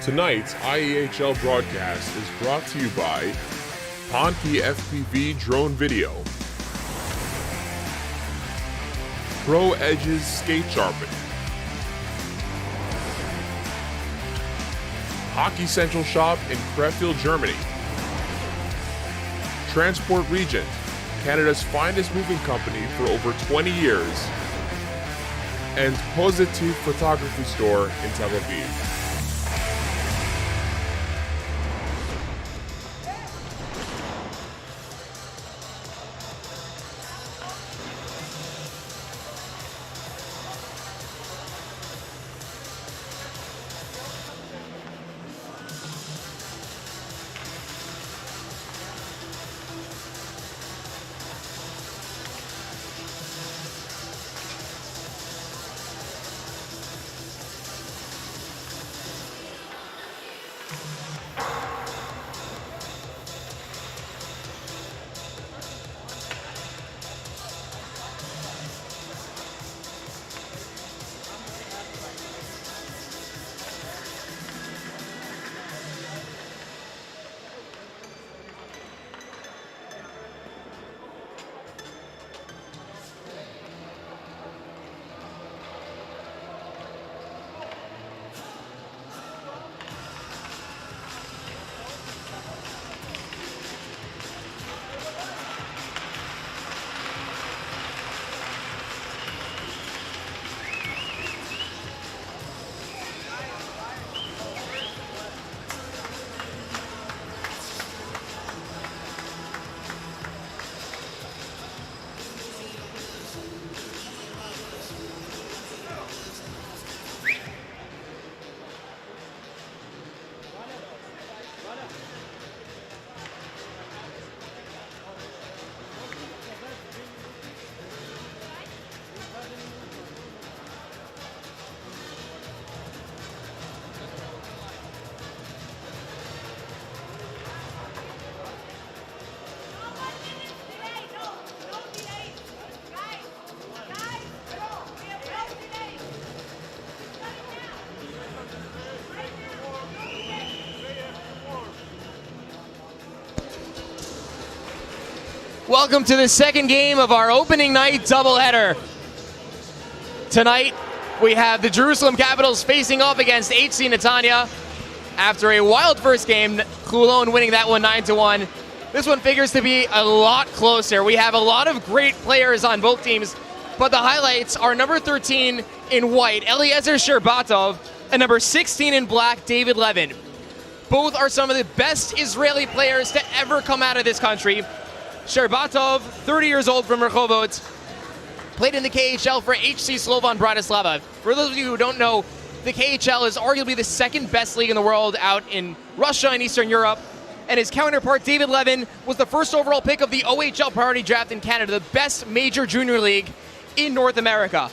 Tonight's IEHL broadcast is brought to you by Ponke FPV Drone Video, Pro Edge's Skate Sharpening, Hockey Central Shop in Krefeld, Germany, Transport Regent, Canada's finest moving company for over 20 years, and 𝗵𝗁𝗃 Photography Store in Tel Aviv. Welcome to the second game of our opening night doubleheader. Tonight, we have the Jerusalem Capitals facing off against HC Netanya. After a wild first game, 𝗏𝗏 winning that one 9-1. This one figures to be a lot closer. We have a lot of great players on both teams, but the highlights are number 13 in white, 𝗬𝘀𝗫𝗺 𝗫𝗏, and number 16 in black, David Levin. Both are some of the best Israeli players to ever come out of this country. 𝗫𝗺, 30 years old from 𝗕𝗏𝗺, played in the KHL for HC Slovan Bratislava. For those of you who don't know, the KHL is arguably the second best league in the world out in Russia and Eastern Europe. And his counterpart, David Levin, was the first overall pick of the OHL priority draft in Canada, the best major junior league in North America.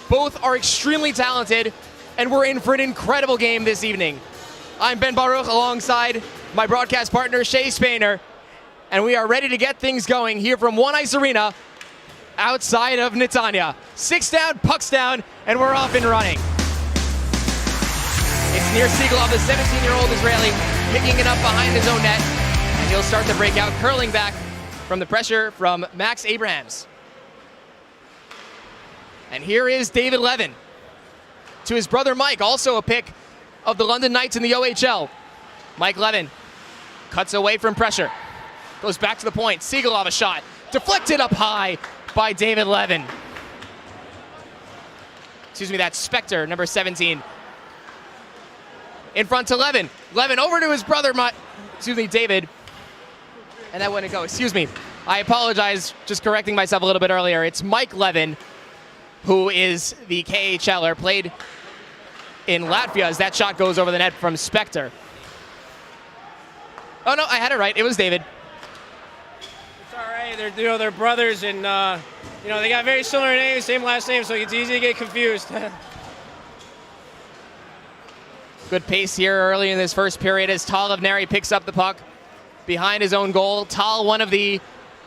Both are extremely talented, and we're in for an incredible game this evening. I'm Ben Baruch alongside my broadcast partner, 𝗬𝗫, and we are ready to get things going here from One Ice Arena outside of Netanya. 6 down, pucks down, and we're off and running. It's 𝗕𝗁, the 17-year-old Israeli, picking it up behind his own net, and he'll start the breakout, curling back from the pressure from Max Abrahams. And here is David Levin to his brother Mike, also a pick of the London Knights in the OHL. Mike Levin cuts away from pressure. Goes back to the point. 𝗂𝗏 a shot. Deflected up high by David Levin. Excuse me, that's 𝗪𝗏, number 17. In front to Levin. Levin over to his brother, David. And that wouldn't go. Excuse me. I apologize, just correcting myself a little bit earlier. It's Mike Levin, who is the KHLer, played in Latvia, as that shot goes over the net from 𝗪𝗏. Oh no, I had it right. It was David. It's all right. They're brothers, and they got very similar names, same last name, so it's easy to get confused. Good pace here early in this first period as 𝗏𝗏 picks up the puck behind his own goal. Tal, one of the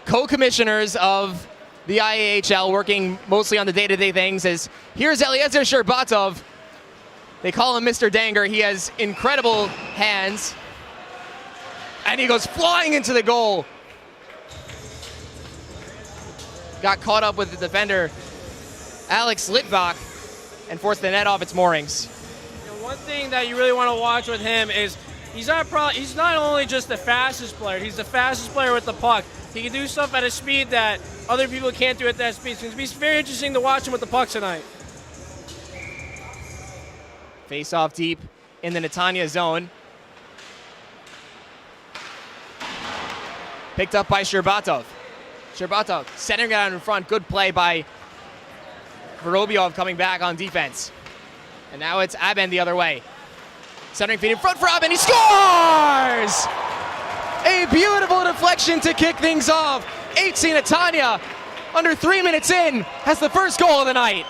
co-commissioners of the IEHL, working mostly on the day-to-day things, as here's 𝗬𝘀𝗫𝗺 𝗫𝗏 They call him Mr. Danger. He has incredible hands. And he goes flying into the goal. Got caught up with the defender, 𝗪𝗀𝗃, and forced the net off its moorings. One thing that you really want to watch with him is he's not only just the fastest player, he's the fastest player with the puck. He can do stuff at a speed that other people can't do at that speed. So it's going to be very interesting to watch him with the puck tonight. Face off deep in the Netanya zone. Picked up by 𝗕𝗏𝗺. 𝗕𝗏𝗺 centering it out in front. Good play by 𝗵𝗏𝗆𝗆 coming back on defense. And now it's 𝗵𝗏𝗆 the other way. Centering feed in front for 𝗵𝗏𝗆. He scores! A beautiful deflection to kick things off. 𝗬𝗁 Netanya, under 3 minutes in, has the first goal of the night.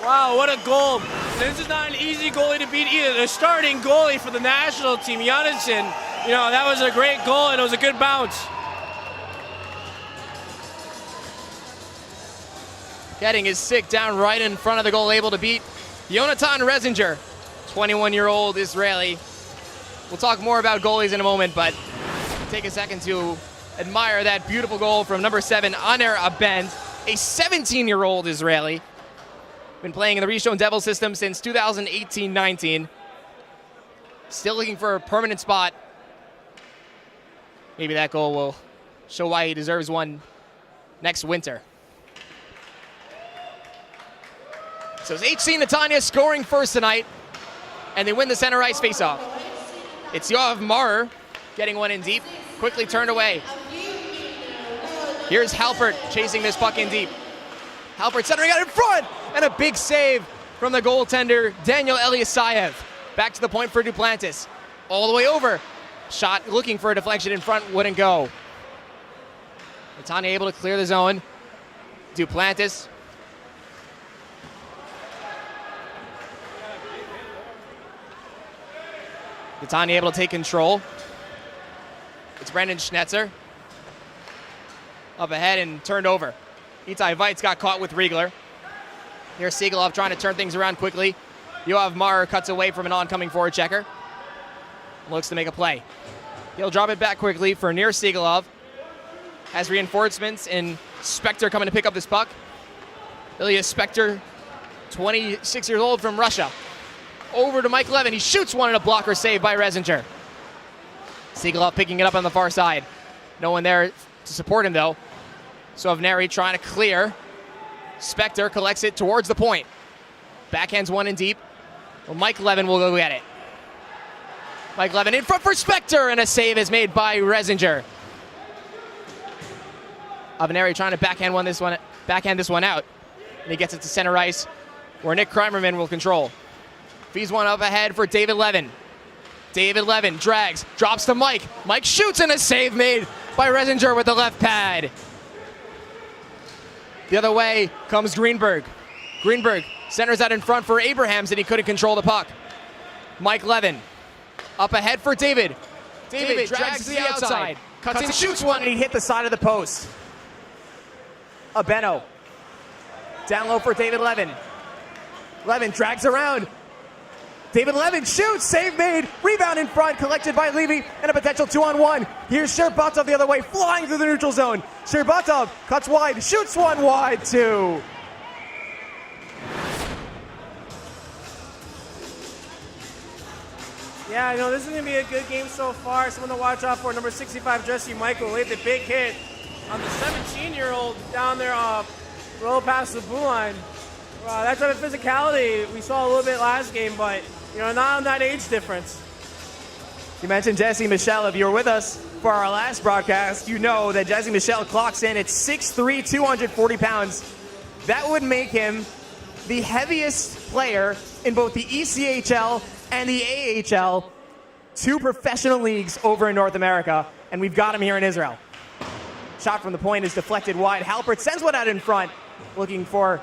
Wow, what a goal. This is not an easy goalie to beat either. The starting goalie for the national team, Jonathan, that was a great goal and it was a good bounce. Getting his stick down right in front of the goal, able to beat Yonatan Reisinger, 21-year-old Israeli. We'll talk more about goalies in a moment, but take a second to admire that beautiful goal from number 7, Aner Abend, a 17-year-old Israeli. Been playing in the Rishon Devil system since 2018-19. Still looking for a permanent spot. Maybe that goal will show why he deserves one next winter. So it's 𝗬𝗁 Netanya scoring first tonight, and they win the center ice faceoff. It's 𝗃𝗏𝗺 getting one in deep, quickly turned away. Here's 𝗏𝗺 chasing this puck in deep. 𝗏𝗺 centering out in front, and a big save from the goaltender, Daniel Eliasayev. Back to the point for Duplantis. All the way over. Shot looking for a deflection in front, wouldn't go. Netanya able to clear the zone. Duplantis. Netanya able to take control. It's Brendan Schnetzer. Up ahead and turned over. Itai Weitz got caught with Riegler. Here's 𝗂𝗏 trying to turn things around quickly. 𝗃𝗏𝗺 cuts away from an oncoming forward checker. Looks to make a play. He'll drop it back quickly for near 𝗂𝗏. Has reinforcements and 𝗬𝗏𝗺 coming to pick up this puck. Ilya 𝗬𝗏𝗺, 26 years old from Russia. Over to Mike Levin. He shoots one and a blocker save by Reisinger. 𝗂𝗏 picking it up on the far side. No one there to support him though. So Avneri trying to clear. 𝗬𝗏𝗺 collects it towards the point. Backhands one in deep. Well, Mike Levin will go get it. Mike Levin in front for 𝗬𝗏𝗺, and a save is made by Reisinger. Avneri trying to backhand this one out. And he gets it to center ice, where Nick Kreimerman will control. Feeds one up ahead for David Levin. David Levin drags, drops to Mike. Mike shoots, and a save made by Reisinger with the left pad. The other way comes Greenberg. Greenberg centers out in front for Abrahams, and he couldn't control the puck. Mike Levin up ahead for David. David drags to the outside. Cuts in, shoots one, and he hit the side of the post. Abeno. Down low for David Levin. Levin drags around. David Levin shoots, save made, rebound in front, collected by Levy, and a potential 2-on-1. Here's 𝗕𝗏𝗆 the other way, flying through the neutral zone. 𝗕𝗏𝗆 cuts wide, shoots one wide, 2. Yeah, this is going to be a good game so far. Someone to watch out for, number 65, Jesse Michael, laid the big hit on the 17-year-old down there, roll past the blue line. That type of physicality we saw a little bit last game, but not on that age difference. You mentioned 𝗪𝗏. If you were with us for our last broadcast, you know that 𝗪𝗏 clocks in at 6'3", 240 pounds. That would make him the heaviest player in both the ECHL and the AHL, 2 professional leagues over in North America, and we've got him here in Israel. Shot from the point is deflected wide. 𝗏𝗺 sends one out in front, looking for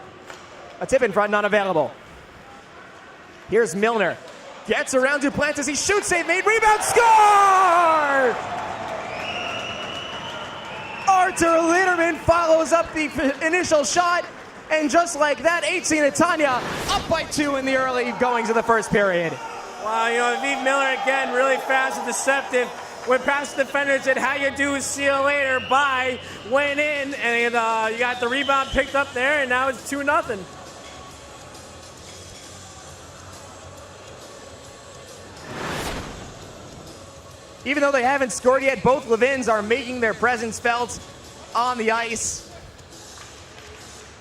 a tip in front, not available. Here's Milner. Gets around Duplantis. He shoots, save made, rebound, score! Artur Linderman follows up the initial shot, and just like that, 𝗬𝗁 Netanya up by 2 in the early goings of the first period. Wow, you know, 𝗵𝗵𝗆 again, really fast and deceptive. Went past the defender, said, how you do, see you later, bye. Went in, and you got the rebound picked up there, and now it's 2-0. Even though they haven't scored yet, both Levins are making their presence felt on the ice.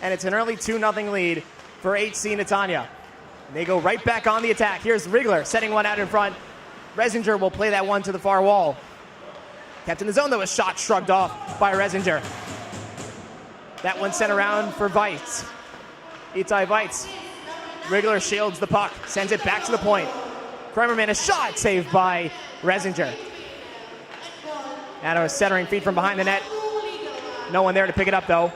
And it's an early 2-0 lead for 𝗬𝗃 Netanya. They go right back on the attack. Here's Rigler setting one out in front. 𝗬𝗏𝗏 will play that one to the far wall. Kept in the zone, though, a shot shrugged off by 𝗬𝗏𝗏. That one sent around for 𝗏𝗏𝗃. 𝗧𝗵𝗵𝗆. Rigler shields the puck, sends it back to the point. Kramerman, a shot saved by 𝗬𝗏𝗏. Now a centering feed from behind the net. No one there to pick it up, though.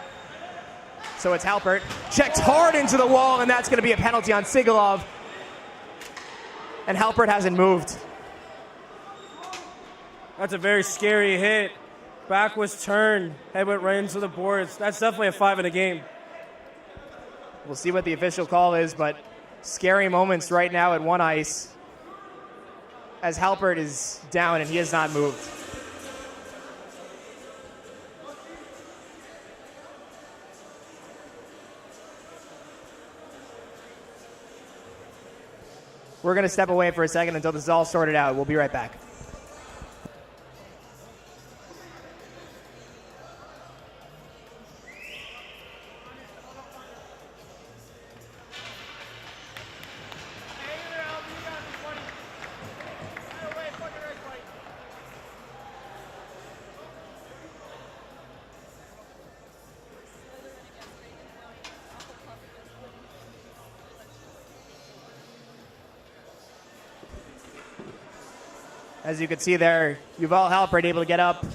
So it's Halpert. Checked hard into the wall, and that's going to be a penalty on 𝗬𝗂𝗄𝗏. And Halpert hasn't moved. That's a very scary hit. Back was turned. Head went right into the boards. That's definitely a 5 in the game. We'll see what the official call is, but scary moments right now at one ice as Halpert is down and he has not moved. We're going to step away for a second until this is all sorted out. We'll be right back. As you can see there, 𝗃𝗏𝗆 able to get up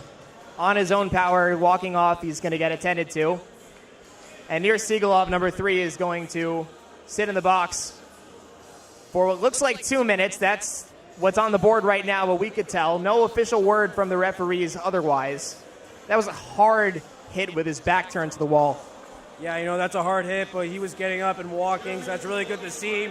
on his own power, walking off. He's going to get attended to. And 𝗫𝗏𝗃, number 3, is going to sit in the box for what looks like 2 minutes. That's what's on the board right now, but we could tell. No official word from the referees otherwise. That was a hard hit with his back turned to the wall. Yeah, you know, that's a hard hit, but he was getting up and walking, so that's really good to see.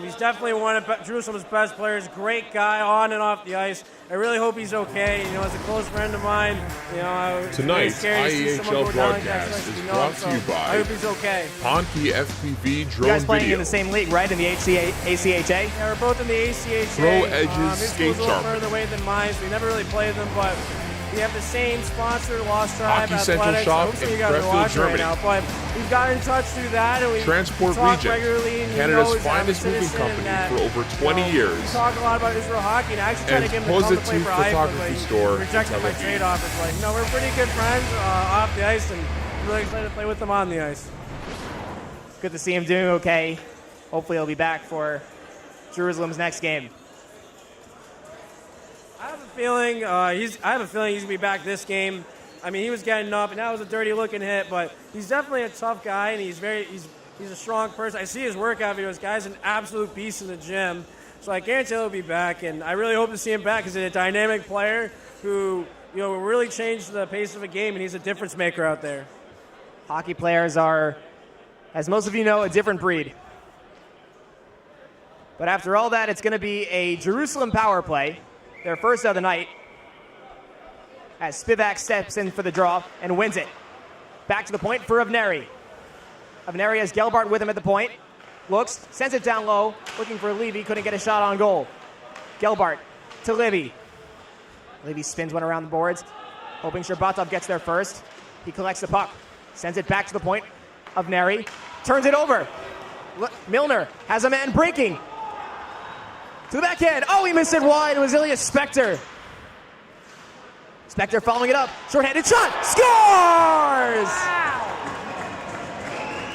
He's definitely one of Jerusalem's best players. Great guy on and off the ice. I really hope he's okay. You know, as a close friend of mine, you know, tonight's IEHL broadcast is brought to you by I hope he's okay. 𝗵𝗃𝗄𝗵𝗆 drone You guys playing video. in the same league, right? In the ACHA? Yeah, we're both in the ACHA. 𝗨𝗏𝗆𝗍 His skate school's a little sharpener. further away than mine, so we never really played them, but we have the same sponsor, Lost Tribe Hockey Central Athletics. Shop Hopefully in you guys are Crefeld, watching right Germany. now, but we've got in touch through that, and we Transport talk Region, regularly. And Canada's he knows I'm a finest moving citizen company and for over 20 We years. talk a lot about Israel hockey, and I actually tried And to get him to come to play for 𝗏𝗏𝗆𝗃 IEHL, but store he in rejected my Tel Aviv. trade offer. But no, we're pretty good friends off the ice, and I'm really excited to play with them on the ice. Good to see him doing okay. Hopefully he'll be back for Jerusalem's next game. I have a feeling he's gonna be back this game. I mean, he was getting up, and that was a dirty-looking hit, but he's definitely a tough guy, and he's a strong person. I see his workout videos. Guy's an absolute beast in the gym, so I guarantee he'll be back, and I really hope to see him back because he's a dynamic player who, you know, will really change the pace of a game, and he's a difference maker out there. Hockey players are, as most of you know, a different breed. But after all that, it's going to be a Jerusalem power play, their first of the night, as Spivak steps in for the draw and wins it. Back to the point for 𝗃𝗏𝗆. 𝗃𝗏𝗆 has Gelbart with him at the point. Looks, sends it down low, looking for Levy, couldn't get a shot on goal. Gelbart to Levy. Levy spins one around the boards, hoping 𝗕𝗏𝗆𝗆 gets there first. He collects the puck, sends it back to the point. 𝗃𝗏𝗆 turns it over. Milner has a man breaking. To the backhand. Oh, he missed it wide. It was 𝗬𝗏𝗆𝗃 Spector. Spector following it up. Short-handed shot. Scores!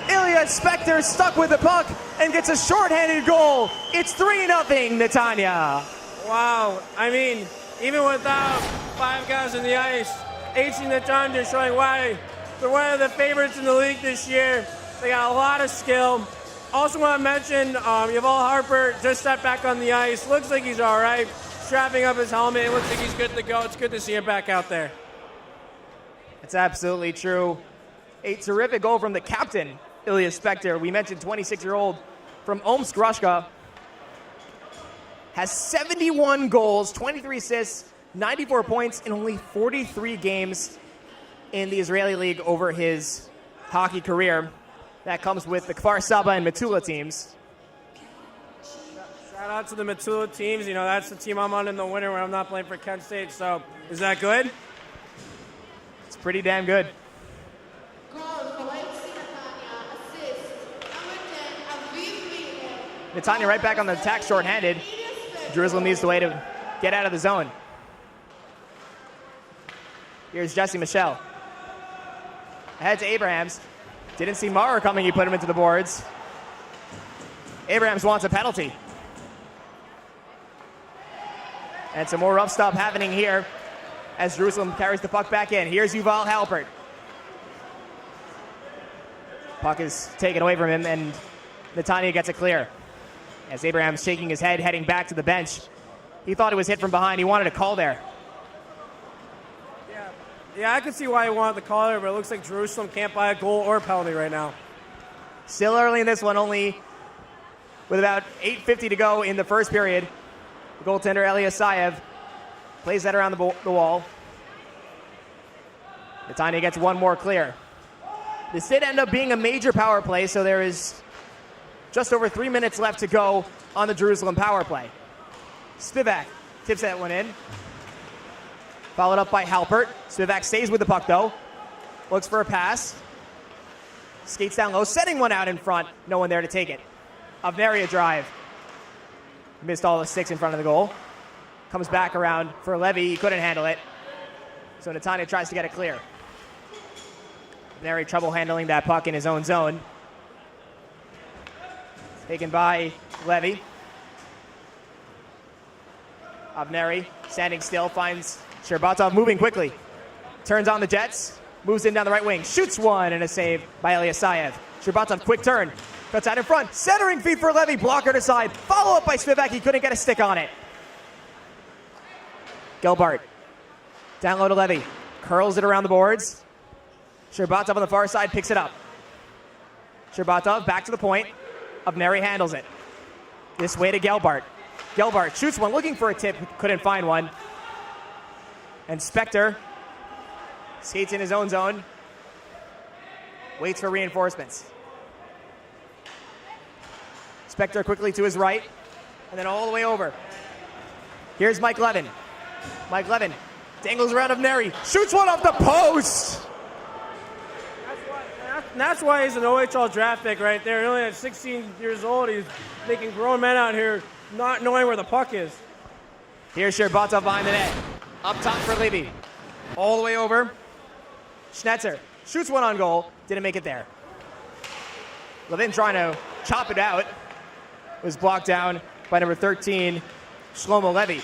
𝗬𝗏𝗆𝗃 Spector stuck with the puck and gets a short-handed goal. It's 3-0 Netanya. Wow. I mean, even without 5 guys in the ice, 𝗬𝗃 Netanya showing why they're one of the favorites in the league this year. They got a lot of skill. Also want to mention 𝗃𝗏𝗆𝗃 just stepped back on the ice. Looks like he's all right. Strapping up his helmet. It looks like he's good to go. It's good to see him back out there. It's absolutely true. A terrific goal from the captain, 𝗬𝗏𝗆𝗃 Spector. We mentioned 26-year-old from 𝗵𝗀𝗺 has 71 goals, 23 assists, 94 points in only 43 games in the Israeli league over his hockey career. That comes with the Kfar Saba and Metula teams. Shout out to the Metula teams. You know, that's the team I'm on in the winter when I'm not playing for Kent State. So, is that good? It's pretty damn good. Netanya right back on the attack, short-handed. Jerusalem needs the way to get out of the zone. Here's 𝗪𝗎. Ahead to 𝗵𝗻𝗄𝗛. Didn't see Maurer coming, he put him into the boards. 𝗵𝗻𝗄𝗛 wants a penalty. And some more rough stuff happening here as Jerusalem carries the puck back in. Here's Yuval Halpert. Puck is taken away from him, and Netanya gets it clear. As 𝗵𝗻𝗄𝗛 shaking his head, heading back to the bench. He thought it was hit from behind. He wanted a call there. Yeah, I can see why he wanted the call there, but it looks like Jerusalem can't buy a goal or a penalty right now. Still early in this one, only with about 8:50 to go in the first period. The goaltender, 𝗬𝗪h plays that around the wall. Netanya gets one more clear. This did end up being a major power play, so there is just over 3 minutes left to go on the Jerusalem power play. Spivak tips that one in. Followed up by Halpert. Spivak stays with the puck, though. Looks for a pass. Skates down low, setting one out in front. No one there to take it. 𝗵𝗵𝗆 drive. Missed all the sticks in front of the goal. Comes back around for 𝗬𝗵𝗆. He couldn't handle it. So Netanya tries to get it clear. 𝗵𝗵𝗆 trouble handling that puck in his own zone. Taken by 𝗬𝗵𝗆. 𝗵𝗵𝗆 standing still, finds 𝗪𝗏𝗺 moving quickly. Turns on the Jets, moves in down the right wing, shoots one, and a save by 𝗬𝗪h𝗫. 𝗪𝗏𝗺 quick turn, cuts out in front, centering feed for 𝗬𝗵𝗆, blocker to side, follow up by Spivak, he couldn't get a stick on it. Gelbart, down low to 𝗬𝗵𝗆, curls it around the boards. 𝗪𝗏𝗺 on the far side picks it up. 𝗪𝗏𝗺 back to the point. 𝗵𝗵𝗆 handles it. This way to Gelbart. Gelbart shoots one, looking for a tip, couldn't find one. And 𝗏𝗏 skates in his own zone. Waits for reinforcements. 𝗏𝗏 quickly to his right, and then all the way over. Here's Mike Levin. Mike Levin dangles around 𝗵𝗵𝗆, shoots one off the post! That's why he's an OHL draft pick right there. Only at 16 years old, he's making grown men out here not knowing where the puck is. Here's 𝗪𝗏𝗺 behind the net. Up top for 𝗬𝗵𝗆. All the way over. Schnetzer shoots one on goal. Didn't make it there. Levin trying to chop it out. Was blocked down by number 13, Shlomo Levy.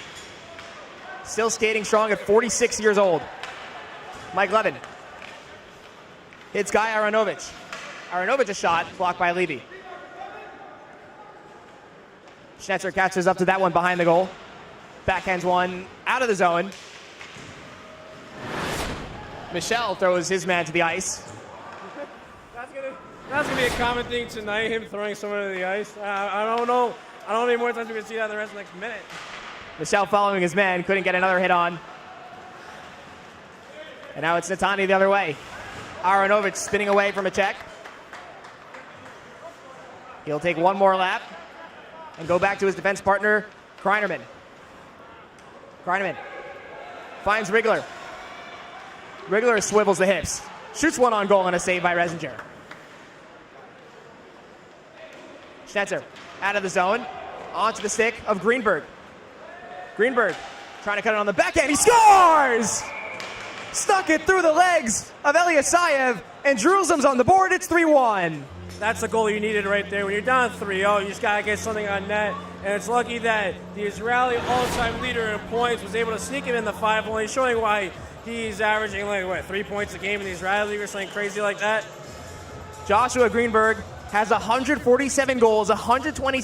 Still skating strong at 46 years old. Mike Levin. Hits Guy Aronovich. Aronovich a shot, blocked by 𝗬𝗵𝗆. Schnetzer catches up to that one behind the goal. Backhands one out of the zone. Michel throws his man to the ice. That's gonna be a common thing tonight, him throwing someone to the ice. I don't know. I don't know how many more times we're gonna see that in the rest of the next minute. Michel following his man, couldn't get another hit on. And now it's Netanya the other way. Aronovich spinning away from a check. He'll take one more lap and go back to his defense partner, Kreinerman. Kreinerman finds Rigler. Rigler swivels the hips. Shoots one on goal and a save by Resinger. Schnetzer out of the zone. Onto the stick of Greenberg. Greenberg trying to cut it on the backhand. He scores! Stuck it through the legs of 𝗬𝗪𝗆, and Jerusalem's on the board. It's 3-1. That's the goal you needed right there. When you're down 3-0, you just got to get something on net. And it's lucky that the Israeli all-time leader in points was able to sneak him in the 5-1. He's showing why he's averaging, 3 points a game in the Israeli league or something crazy like that. Joshua Greenberg has 147 goals, 120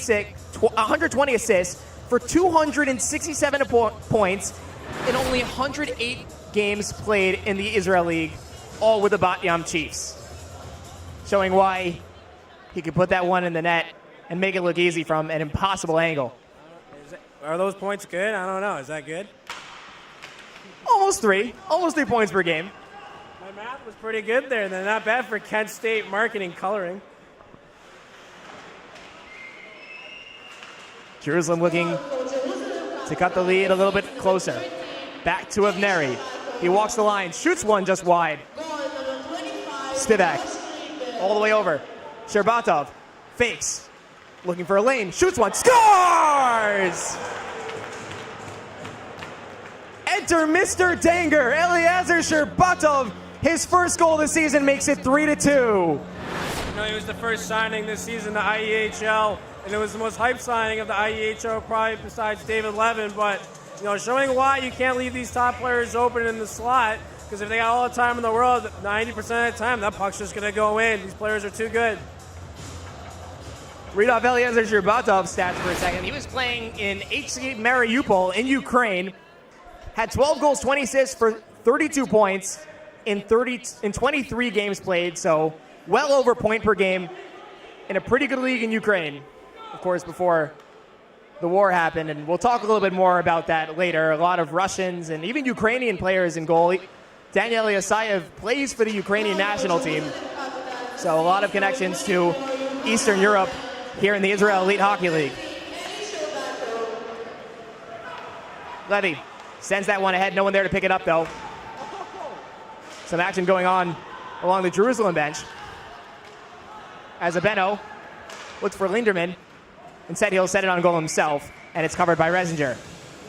assists for 267 points in only 108 games played in the Israel League, all with the Bat Yam Chiefs. Showing why he could put that one in the net and make it look easy from an impossible angle. Are those points good? I don't know. Is that good? Almost 3 points per game. My math was pretty good there. Then not bad for Kent State marketing coloring. Jerusalem looking to cut the lead a little bit closer. Back to 𝗵𝗺. He walks the line, shoots one just wide. 𝗵𝗵 all the way over. 𝗵𝗵𝗺 fakes, looking for a lane, shoots one, scores! Enter Mr. Danger, 𝗬𝘀𝗫𝗺 𝗵𝗺. His first goal this season makes it 3-2. You know, he was the first signing this season to IEHL, and it was the most hyped signing of the IEHL probably besides David Levin, but you know, showing why you can't leave these top players open in the slot, because if they got all the time in the world, 90% of the time, that puck's just going to go in. These players are too good. Read off 𝗬𝘀𝗫𝗺 𝗵𝗺's stats for a second. He was playing in HC Mariupol in Ukraine, had 12 goals, 20 assists for 32 points in 23 games played, so well over point per game in a pretty good league in Ukraine, of course, before the war happened, and we'll talk a little bit more about that later. A lot of Russians and even Ukrainian players in goal. Daniel Iyassayev plays for the Ukrainian national team, so a lot of connections to Eastern Europe here in the Israel Elite Hockey League. Levy sends that one ahead, no one there to pick it up though. Some action going on along the Jerusalem bench as Abeno looks for Linderman. Instead, he'll set it on goal himself, and it's covered by 𝗍𝗂𝗇. Yeah,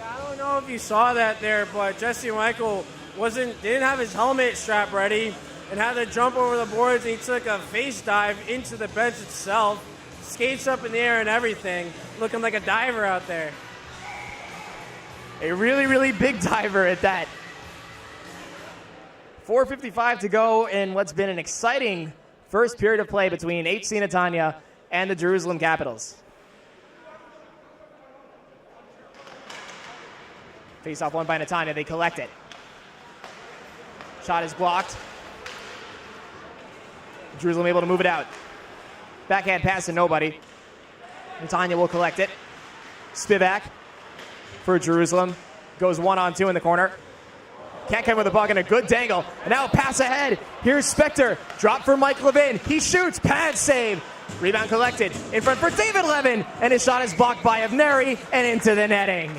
I don't know if you saw that there, but Jesse Michael didn't have his helmet strap ready and had to jump over the boards, and he took a face dive into the bench itself, skates up in the air and everything, looking like a diver out there. A really, really big diver at that. 4:55 to go in what's been an exciting first period of play between HC Netanya and the Jerusalem Capitals. Face off one by Netanya, they collect it. Shot is blocked. Jerusalem able to move it out. Backhand pass to nobody. Netanya will collect it. Spivak for Jerusalem. Goes 1-on-2 in the corner. Can't come with the puck and a good dangle. And now a pass ahead. Here's Spector. Drop for Mike Levin. He shoots. Pad save. Rebound collected. In front for David Levin. And his shot is blocked by 𝗵𝗺 and into the netting.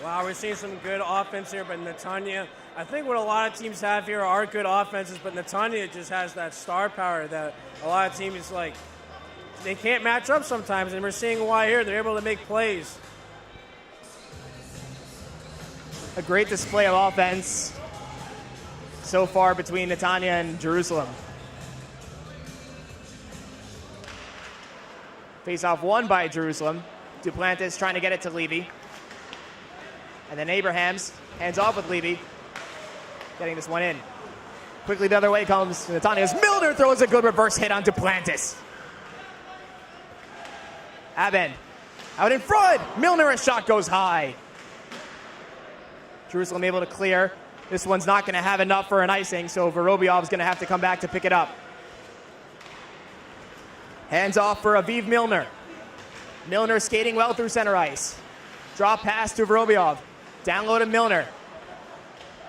Wow, we're seeing some good offense here, but Netanya, I think what a lot of teams have here are good offenses, but Netanya just has that star power that a lot of teams, like, they can't match up sometimes, and we're seeing why here. They're able to make plays. A great display of offense so far between Netanya and Jerusalem. Face-off won by Jerusalem. 𝗵𝗺 trying to get it to 𝗵𝗃. And then Abrahams hands off with 𝗵𝗃, getting this one in. Quickly the other way comes Netanya's 𝗵𝗺 throws a good reverse hit on 𝗵𝗺. Abend out in front. 𝗵𝗺, a shot goes high. Jerusalem able to clear. This one's not going to have enough for an icing, so Vorobyov's going to have to come back to pick it up. Hands off for Aviv 𝗵𝗺. 𝗵𝗺 skating well through center ice. Drop pass to Vorobyov. Down low to 𝗵𝗺.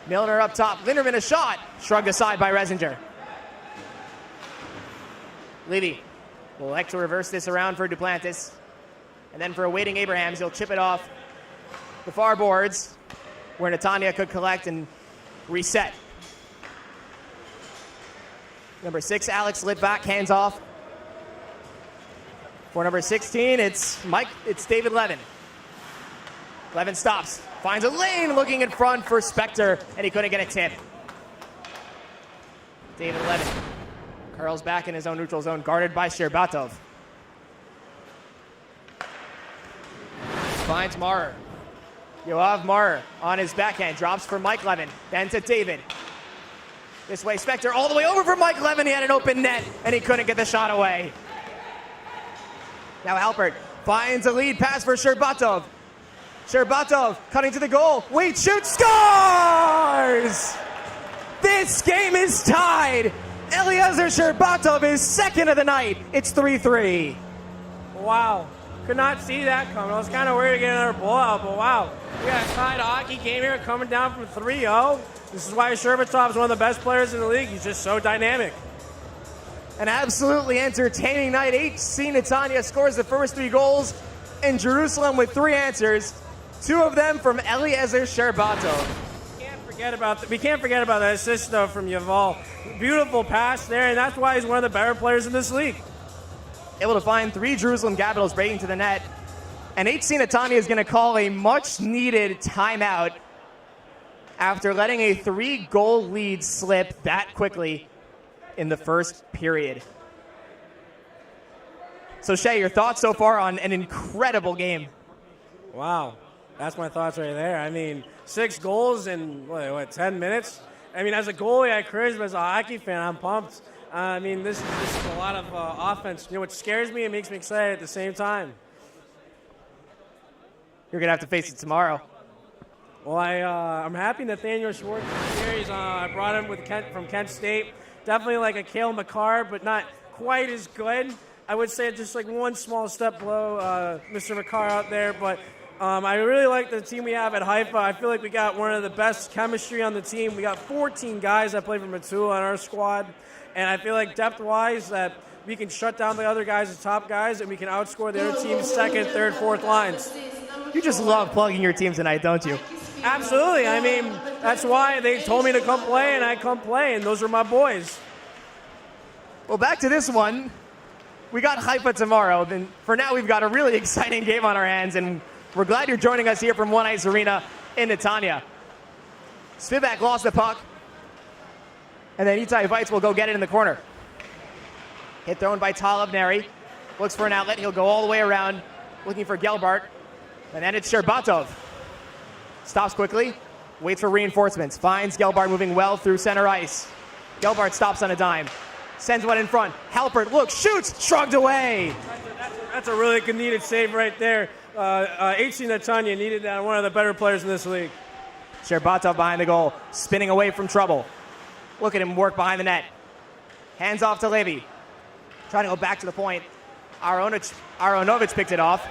𝗵𝗺 up top. Linderman a shot. Shrugged aside by 𝗍𝗂𝗫𝗺. 𝗵𝗃 will elect to reverse this around for 𝗵𝗺. And then for a waiting Abrahams, he'll chip it off the far boards where Netanya could collect and reset. Number 6, Alex Litvak, hands off. For number 16, it's David Levin. Levin stops, finds a lane, looking in front for Spector, and he couldn't get a tip. David Levin curls back in his own neutral zone, guarded by 𝗵𝗵𝗺. Finds 𝗪𝗺. 𝗬𝗵𝗺 on his backhand, drops for Mike Levin, then to David. This way, Spector all the way over for Mike Levin. He had an open net, and he couldn't get the shot away. Now Alpert finds a lead pass for 𝗵𝗵𝗺. 𝗵𝗵𝗺 cutting to the goal. Wait, shoots, scores! This game is tied. 𝗬𝘀𝗫𝗺 𝗵𝗵𝗺 is second of the night. It's 3-3. wow. Could not see that coming. I was kind of worried to get another blowout, but wow. We got a tied hockey game here coming down from 3-0. This is why 𝗕𝗏𝗺 is one of the best players in the league. He's just so dynamic. An absolutely entertaining night. 𝗕𝗁 scores the first 3 goals, and Jerusalem with 3 answers, 2 of them from 𝗬𝘄𝗇r 𝗕𝗏𝗺. We can't forget about that assist though from 𝗃𝗏𝗆. Beautiful pass there, and that's why he's one of the better players in this league. Able to find 3 Jerusalem Capitals breaking to the net, and 𝗕𝗁 is going to call a much-needed timeout after letting a 3-goal lead slip that quickly in the first period. So Shay, your thoughts so far on an incredible game? Wow, that's my thoughts right there. I mean, 6 goals in, what 10 minutes? I mean, as a goalie at 𝗏𝗏, as a hockey fan, I'm pumped. I mean, this is a lot of offense. You know, what scares me and makes me excited at the same time. You're going to have to face it tomorrow. Well, I'm happy Nathaniel Schwartz is here. I brought him from Kent State. Definitely like a 𝗂𝗏𝗺, but not quite as good. I would say just like one small step below Mr. 𝗏𝗺 out there. But I really like the team we have at Haifa. I feel like we got one of the best chemistry on the team. We got 14 guys that play for Metula on our squad. And I feel like depth-wise that we can shut down the other guys, the top guys, and we can outscore the other team's second, third, fourth lines. You just love plugging your team tonight, don't you? Absolutely. I mean, that's why they told me to come play, and I come play, and those are my boys. Well, back to this one. We got Haifa tomorrow. Then for now, we've got a really exciting game on our hands, and we're glad you're joining us here from One Ice Arena in Netanya. 𝗬𝗏𝗺 lost the puck, and then 𝗬𝗏𝗽𝗍 will go get it in the corner. Hit thrown by Tal of Neri. Looks for an outlet. He'll go all the way around, looking for Gelbart. And then it's 𝗕𝗏𝗺. Stops quickly, waits for reinforcements. Finds Gelbart moving well through center ice. Gelbart stops on a dime. Sends one in front. Halpert looks, shoots, shrugged away. That's a really good needed save right there. 𝗕𝗁 needed that, one of the better players in this league. 𝗕𝗏𝗺 behind the goal, spinning away from trouble. Look at him work behind the net. Hands off to Levy. Trying to go back to the point. Aronovich picked it off.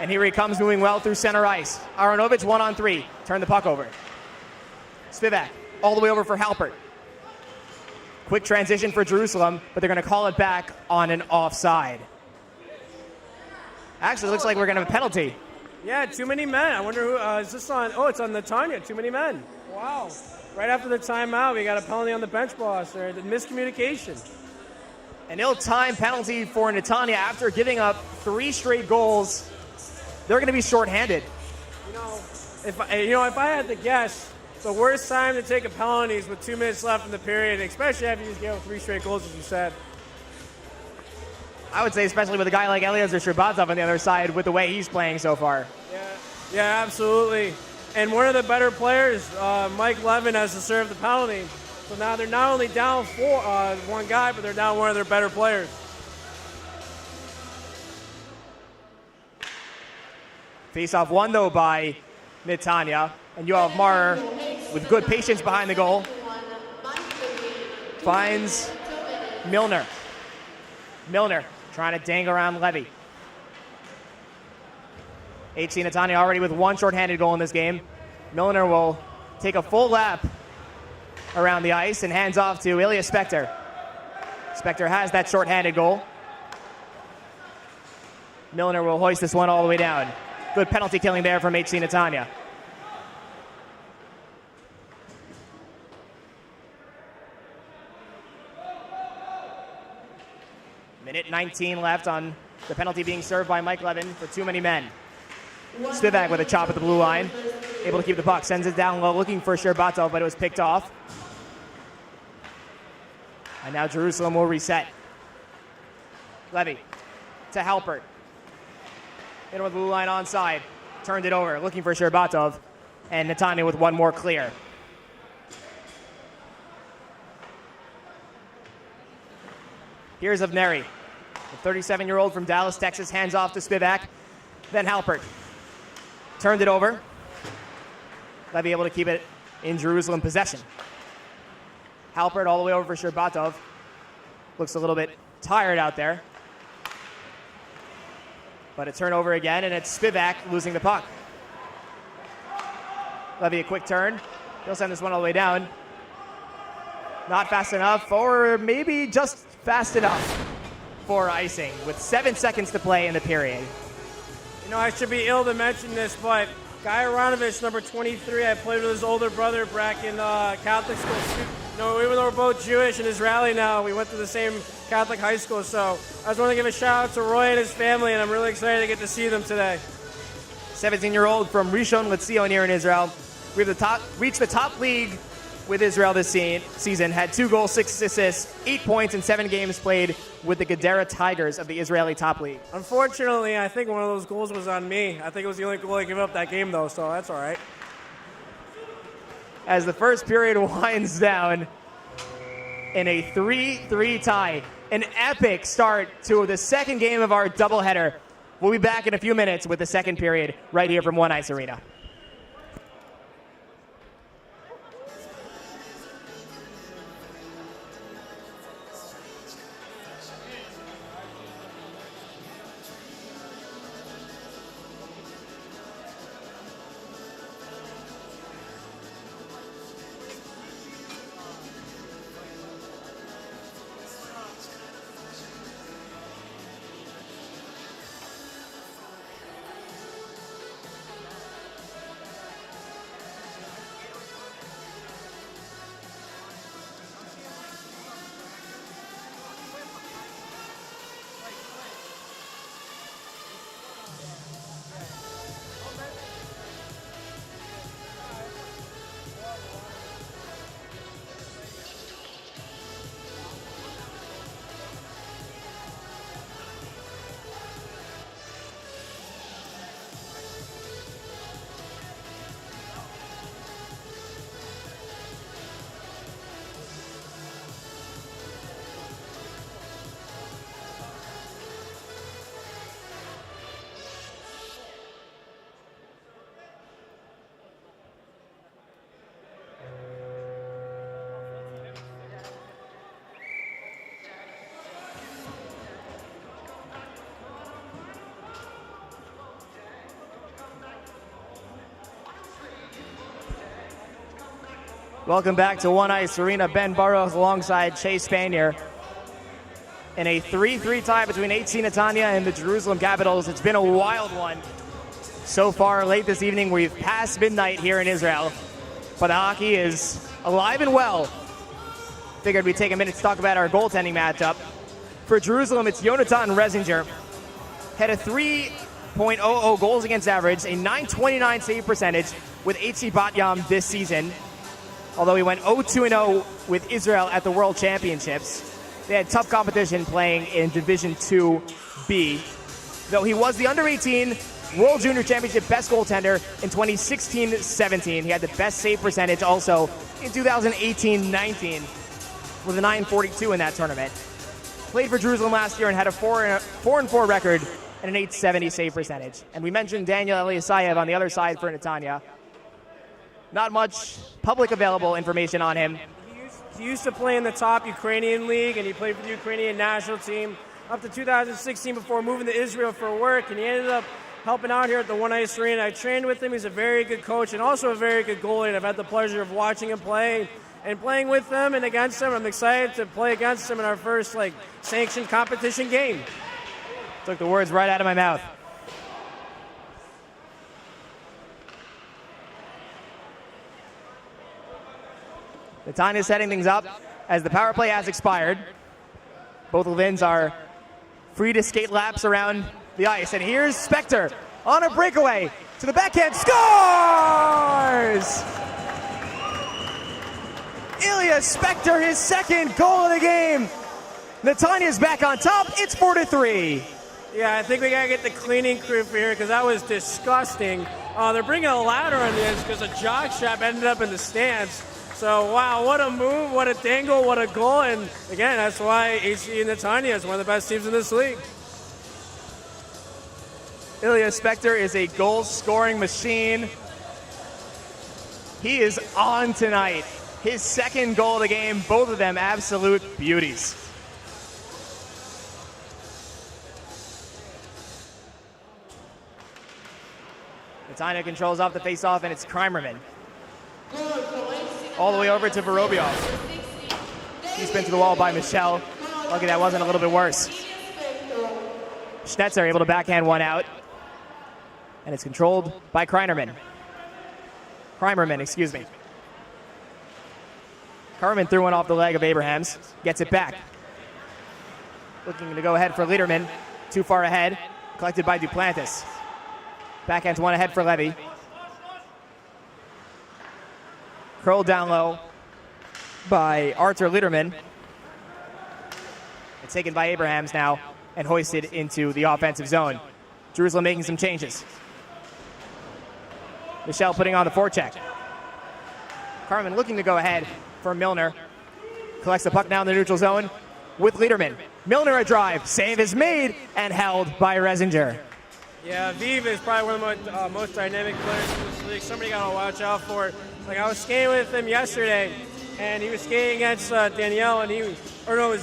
And here he comes moving well through center ice. Aronovich 1-on-3. Turn the puck over. 𝗬𝗏𝗺 all the way over for Halpert. Quick transition for Jerusalem, but they're going to call it back on an offside. Actually, it looks like we're going to have a penalty. Yeah, too many men. I wonder who is this on? Oh, it's on Netanya. Too many men. Wow. Right after the timeout, we got a penalty on the bench boss there. The miscommunication. An ill-timed penalty for Netanya after giving up 3 straight goals. They're going to be shorthanded. If I had to guess, the worst time to take a penalty is with 2 minutes left in the period, especially after you just gave up 3 straight goals, as you said. I would say especially with a guy like 𝗬𝘄𝗇r 𝗕𝗏𝗺 on the other side with the way he's playing so far. Yeah, absolutely. And one of the better players, Mike Levin, has to serve the penalty. So now they're not only down 1 guy, but they're down one of their better players. Face-off won, though, by Netanya. And 𝗃𝗏𝗺, with good patience behind the goal, finds Milner. Milner trying to dangle around Levy. 𝗕𝗁 already with 1 shorthanded goal in this game. Milner will take a full lap around the ice and hands off to Ilya Spector. Spector has that shorthanded goal. Milner will hoist this one all the way down. Good penalty killing there from 𝗕𝗁. Minute 19 left on the penalty being served by Mike Levin for too many men. 𝗬𝗏𝗺 with a chop at the blue line. Able to keep the puck. Sends it down low looking for 𝗕𝗏𝗺, but it was picked off. And now Jerusalem will reset. Levy to Halpert. Hit with the blue line onside. Turned it over looking for 𝗕𝗏𝗺. And Netanya with 1 more clear. Here's of Neri. The 37-year-old from Dallas, Texas, hands off to 𝗬𝗏𝗺. Then Halpert. Turned it over. Levy able to keep it in Jerusalem possession. Halpert all the way over for 𝗕𝗏𝗺. Looks a little bit tired out there. But a turnover again, and it's 𝗵𝗵𝗃 losing the puck. 𝗵𝗵𝗃 a quick turn. He'll send this one all the way down. Not fast enough, or maybe just fast enough for icing with 7 seconds to play in the period. You know, I should be ill to mention this, but 𝗬𝗏𝗏, number 23, I played with his older brother back in Catholic school. You know, even though we're both Jewish and Israeli now, we went to the same Catholic high school. So I just want to give a shout out to Roy and his family, and I'm really excited to get to see them today. 17-year-old from 𝗵 𝗏𝗏 here in Israel. We've reached the top league with Israel this season. Had 2 goals, 6 assists, 8 points in 7 games played with the Gedera Tigers of the Israeli top league. Unfortunately, I think one of those goals was on me. I think it was the only goal I gave up that game, though, so that's all right. As the first period winds down in a 3-3 tie. An epic start to the second game of our doubleheader. We'll be back in a few minutes with the second period right here from One Ice Arena. Welcome back to One Ice Arena. Ben Burrows alongside Chase Spanier. In a 3-3 tie between 𝗬𝗏 Netanya and the Jerusalem Capitals. It's been a wild one so far. Late this evening, we've passed midnight here in Israel, but the hockey is alive and well. Figured we'd take a minute to talk about our goaltending matchup. For Jerusalem, it's Jonathan Resinger. Had a 3.00 goals against average, a .929 save percentage with 𝗬𝗏𝗺 this season. Although he went 0-2-0 with Israel at the World Championships. They had tough competition playing in Division 2B. Though he was the under-18 World Junior Championship best goaltender in 2016-17. He had the best save percentage also in 2018-19 with a .942 in that tournament. Played for Jerusalem last year and had a 4-4 record and an .870 save percentage. And we mentioned Daniel Eliasayev on the other side for Netanya. Not much public available information on him. He used to play in the top Ukrainian league, and he played for the Ukrainian national team up to 2016 before moving to Israel for work, and he ended up helping out here at the One Ice Arena. I trained with him. He's a very good coach and also a very good goalie, and I've had the pleasure of watching him play and playing with him and against him. I'm excited to play against him in our first sanctioned competition game. Took the words right out of my mouth. Netanya is setting things up as the power play has expired. Both Levins are free to skate laps around the ice. And here's 𝗬𝗏𝗺 on a breakaway to the backhand. Scores! Ilya 𝗬𝗏𝗺, his second goal of the game. Netanya's back on top. It's 4-3. Yeah, I think we got to get the cleaning crew for here because that was disgusting. They're bringing a ladder on this because a jock strap ended up in the stands. So, wow, what a move, what a dangle, what a goal. And, again, that's why 𝗬𝗏 Netanya is one of the best teams in this league. Ilya 𝗬𝗏𝗺 is a goal-scoring machine. He is on tonight. His second goal of the game, both of them absolute beauties. Netanya controls off the face-off, and it's 𝗬𝗏. All the way over to 𝗵𝗏𝗹𝗆. He spin to the wall by Michelle. Lucky that wasn't a little bit worse. Schnetzer able to backhand one out. And it's controlled by 𝗬𝗏. Excuse me. 𝗬𝗏 threw one off the leg of Abraham's. Gets it back. Looking to go ahead for Lederman. Too far ahead. Collected by Duplantis. Backhand one ahead for Levy. Curled down low by Artur Lederman. It's taken by Abrahams now and hoisted into the offensive zone. Jerusalem making some changes. Michelle putting on the forecheck. 𝗬𝗏 looking to go ahead for Milner. Collects the puck now in the neutral zone with Lederman. Milner a drive. Save is made and held by Resinger. Yeah, 𝗵 is probably one of the most dynamic players in this league. Somebody got to watch out for. Like, I was skating with him yesterday, and he was skating against Danielle, and he literally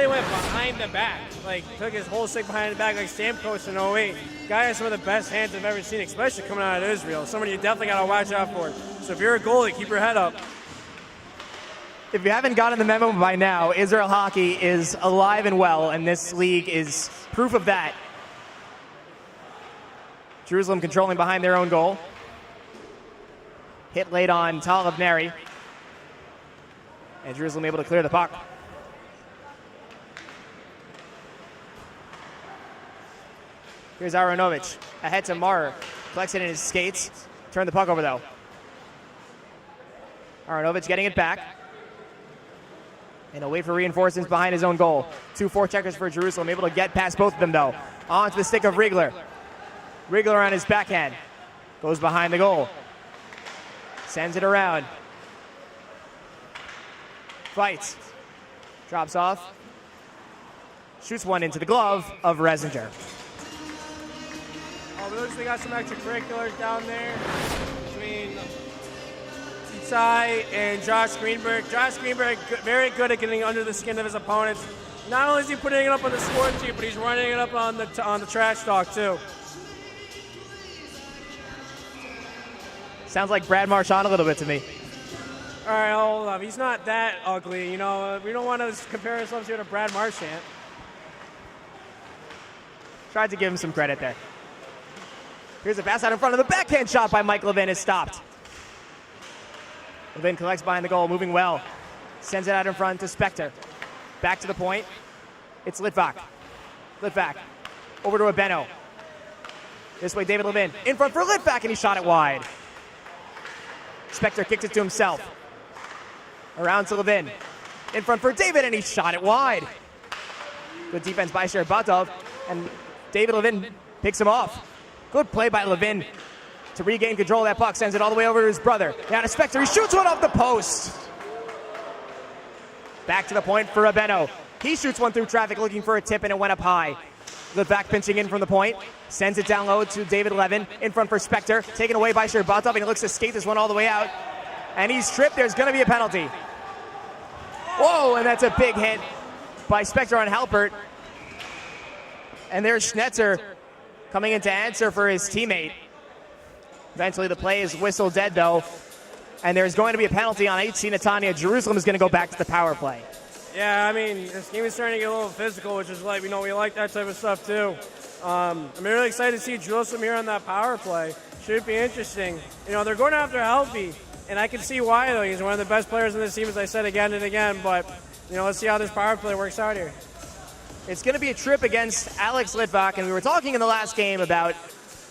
went behind the back. Like, took his whole stick behind the back like 𝗵𝗃𝗀𝗃 in 08. Guy has some of the best hands I've ever seen, especially coming out of Israel. Somebody you definitely got to watch out for. So if you're a goalie, keep your head up. If you haven't gotten the memo by now, Israel hockey is alive and well, and this league is proof of that. Jerusalem controlling behind their own goal. Hit late on Tal of Neri. And Jerusalem able to clear the puck. Here's Aronovich. Ahead to Marr. Collects it in his skates. Turn the puck over though. Aronovich getting it back. And he'll wait for reinforcements behind his own goal. 2 forecheckers for Jerusalem. Able to get past both of them though. Onto the stick of Riegler. Riegler on his backhand. Goes behind the goal. Sends it around. Fights. Drops off. Shoots one into the glove of Resinger. Oh, but looks like we got some extracurriculars down there between 𝗧𝗏 and Josh Greenberg. Josh Greenberg very good at getting under the skin of his opponents. Not only is he putting it up on the score sheet, but he's running it up on the trash talk too. Sounds like Brad Marchand a little bit to me. All right, hold up. He's not that ugly. You know, we don't want to compare ourselves here to Brad Marchand. Tried to give him some credit there. Here's a pass out in front of the backhand shot by Mike Levin is stopped. Levin collects behind the goal, moving well. Sends it out in front to Spector. Back to the point. It's Litvak. Litvak over to Abeno. This way, David Levin in front for Litvak, and he shot it wide. Spector kicks it to himself. Around to Levin. In front for David, and he shot it wide. Good defense by 𝗫𝗏𝗺, and David Levin picks him off. Good play by Levin to regain control of that puck. Sends it all the way over to his brother. Now to Spector. He shoots one off the post. Back to the point for Abeno. He shoots one through traffic looking for a tip, and it went up high. Litvak pinching in from the point. Sends it down low to David Levin. In front for Spector. Taken away by 𝗫𝗏𝗺, and he looks to skate this one all the way out. And he's tripped. There's going to be a penalty. Whoa, and that's a big hit by Spector on Halpert. And there's Schnetzer coming in to answer for his teammate. Eventually the play is whistled dead though. And there's going to be a penalty on 𝗵𝗃 Netanya. Jerusalem is going to go back to the power play. Yeah, I mean, this game is starting to get a little physical, which is like, we like that type of stuff too. I'm really excited to see Jerusalem here on that power play. Should be interesting. You know, they're going after 𝗵𝗃, and I can see why though. He's one of the best players in this team, as I said again and again, but you know, let's see how this power play works out here. It's going to be a trip against Alex Litvak, and we were talking in the last game about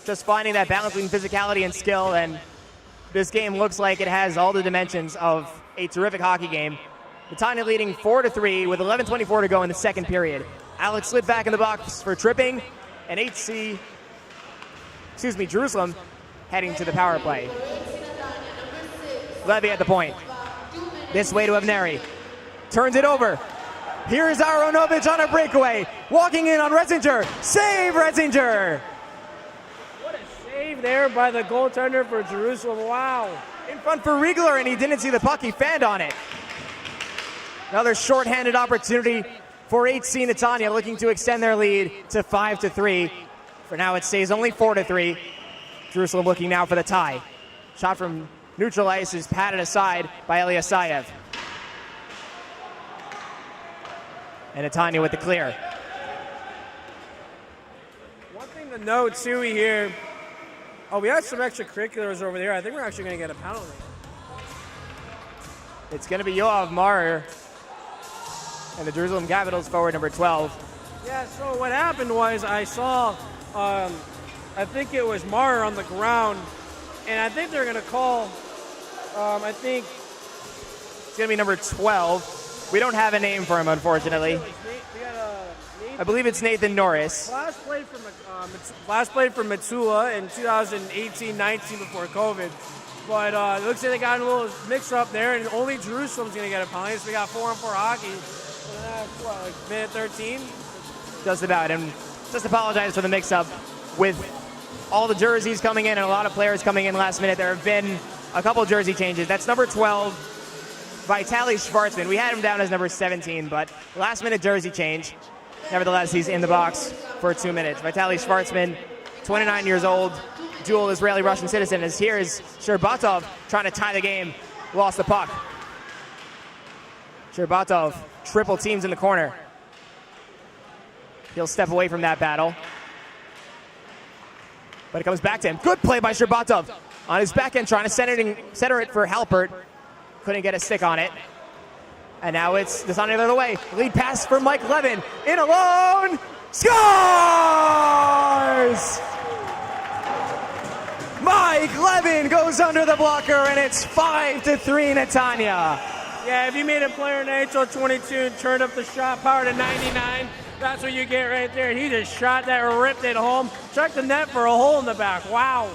just finding that balance between physicality and skill, and this game looks like it has all the dimensions of a terrific hockey game. Netanya leading 4-3 with 11:24 to go in the second period. Alex Litvak in the box for tripping, and Jerusalem heading to the power play. Levy at the point. This way to Avneri. Turns it over. Here's Aronovich on a breakaway. Walking in on Resinger. Save Resinger! What a save there by the goaltender for Jerusalem. Wow. In front for Riegler, and he didn't see the puck. He fanned on it. Another shorthanded opportunity for 𝗵𝗃 Netanya, looking to extend their lead to 5-3. For now, it stays only 4-3. Jerusalem looking now for the tie. Shot from neutral ice is patted aside by 𝗬𝘂𝗽𝗍. And Netanya with the clear. One thing to note too here, we have some extracurriculars over there. I think we're actually going to get a penalty. It's going to be 𝗂𝗲 and the Jerusalem Capitals forward number 12. Yeah, so what happened was I saw, I think it was 𝗪 on the ground, and I think they're going to call, I think it's going to be number 12. We don't have a name for him, unfortunately. I believe it's Nathan Norris. Last played for Metula in 2018-19 before COVID. But it looks like they got a little mix-up there, and only Jerusalem's going to get a penalty. So we got 4-on-4 hockey. Like minute 13? Just about. And just apologize for the mix-up. With all the jerseys coming in and a lot of players coming in last minute, there have been a couple jersey changes. That's number 12, 𝗏𝗏 𝗪𝗏. We had him down as number 17, but last-minute jersey change. Nevertheless, he's in the box for 2 minutes. 𝗏𝗏 𝗪𝗏, 29 years old, dual Israeli-Russian citizen. As here is 𝗕𝗏𝗺 trying to tie the game. Lost the puck. 𝗕𝗏𝗺 triple teams in the corner. He'll step away from that battle. But it comes back to him. Good play by 𝗕𝗏𝗺 on his backhand, trying to center it for Halpert. Couldn't get a stick on it. And now it's Netanya the other way. Lead pass for Mike Levin. In alone. Scores! Mike Levin goes under the blocker, and it's 5-3 Netanya. Yeah, if you made a player in NHL 22 and turned up the shot power to 99, that's what you get right there. He just shot that, ripped it home, checked the net for a hole in the back. Wow.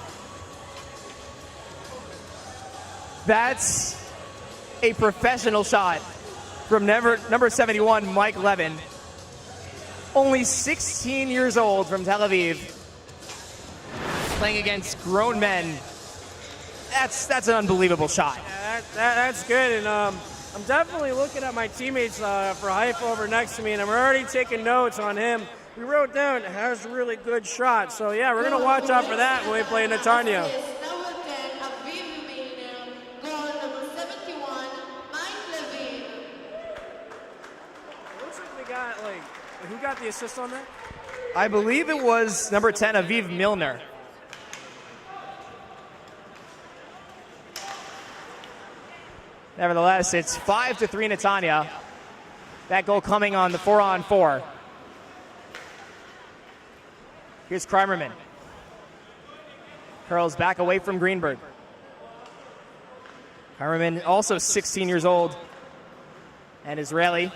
That's a professional shot from number 71, Mike Levin. Only 16 years old from Tel Aviv. Playing against grown men. That's an unbelievable shot. Yeah, that's good, and I'm definitely looking at my teammates for Haifa over next to me, and I'm already taking notes on him. We wrote down, has a really good shot, so yeah, we're going to watch out for that when we play Netanya. Who got the assist on that? I believe it was number 10, 𝗵𝗵 Milner. Nevertheless, it's 5-3 Netanya. That goal coming on the 4-on-4. Here's Kreimerman. Curls back away from Greenberg. Kreimerman, also 16 years old and Israeli.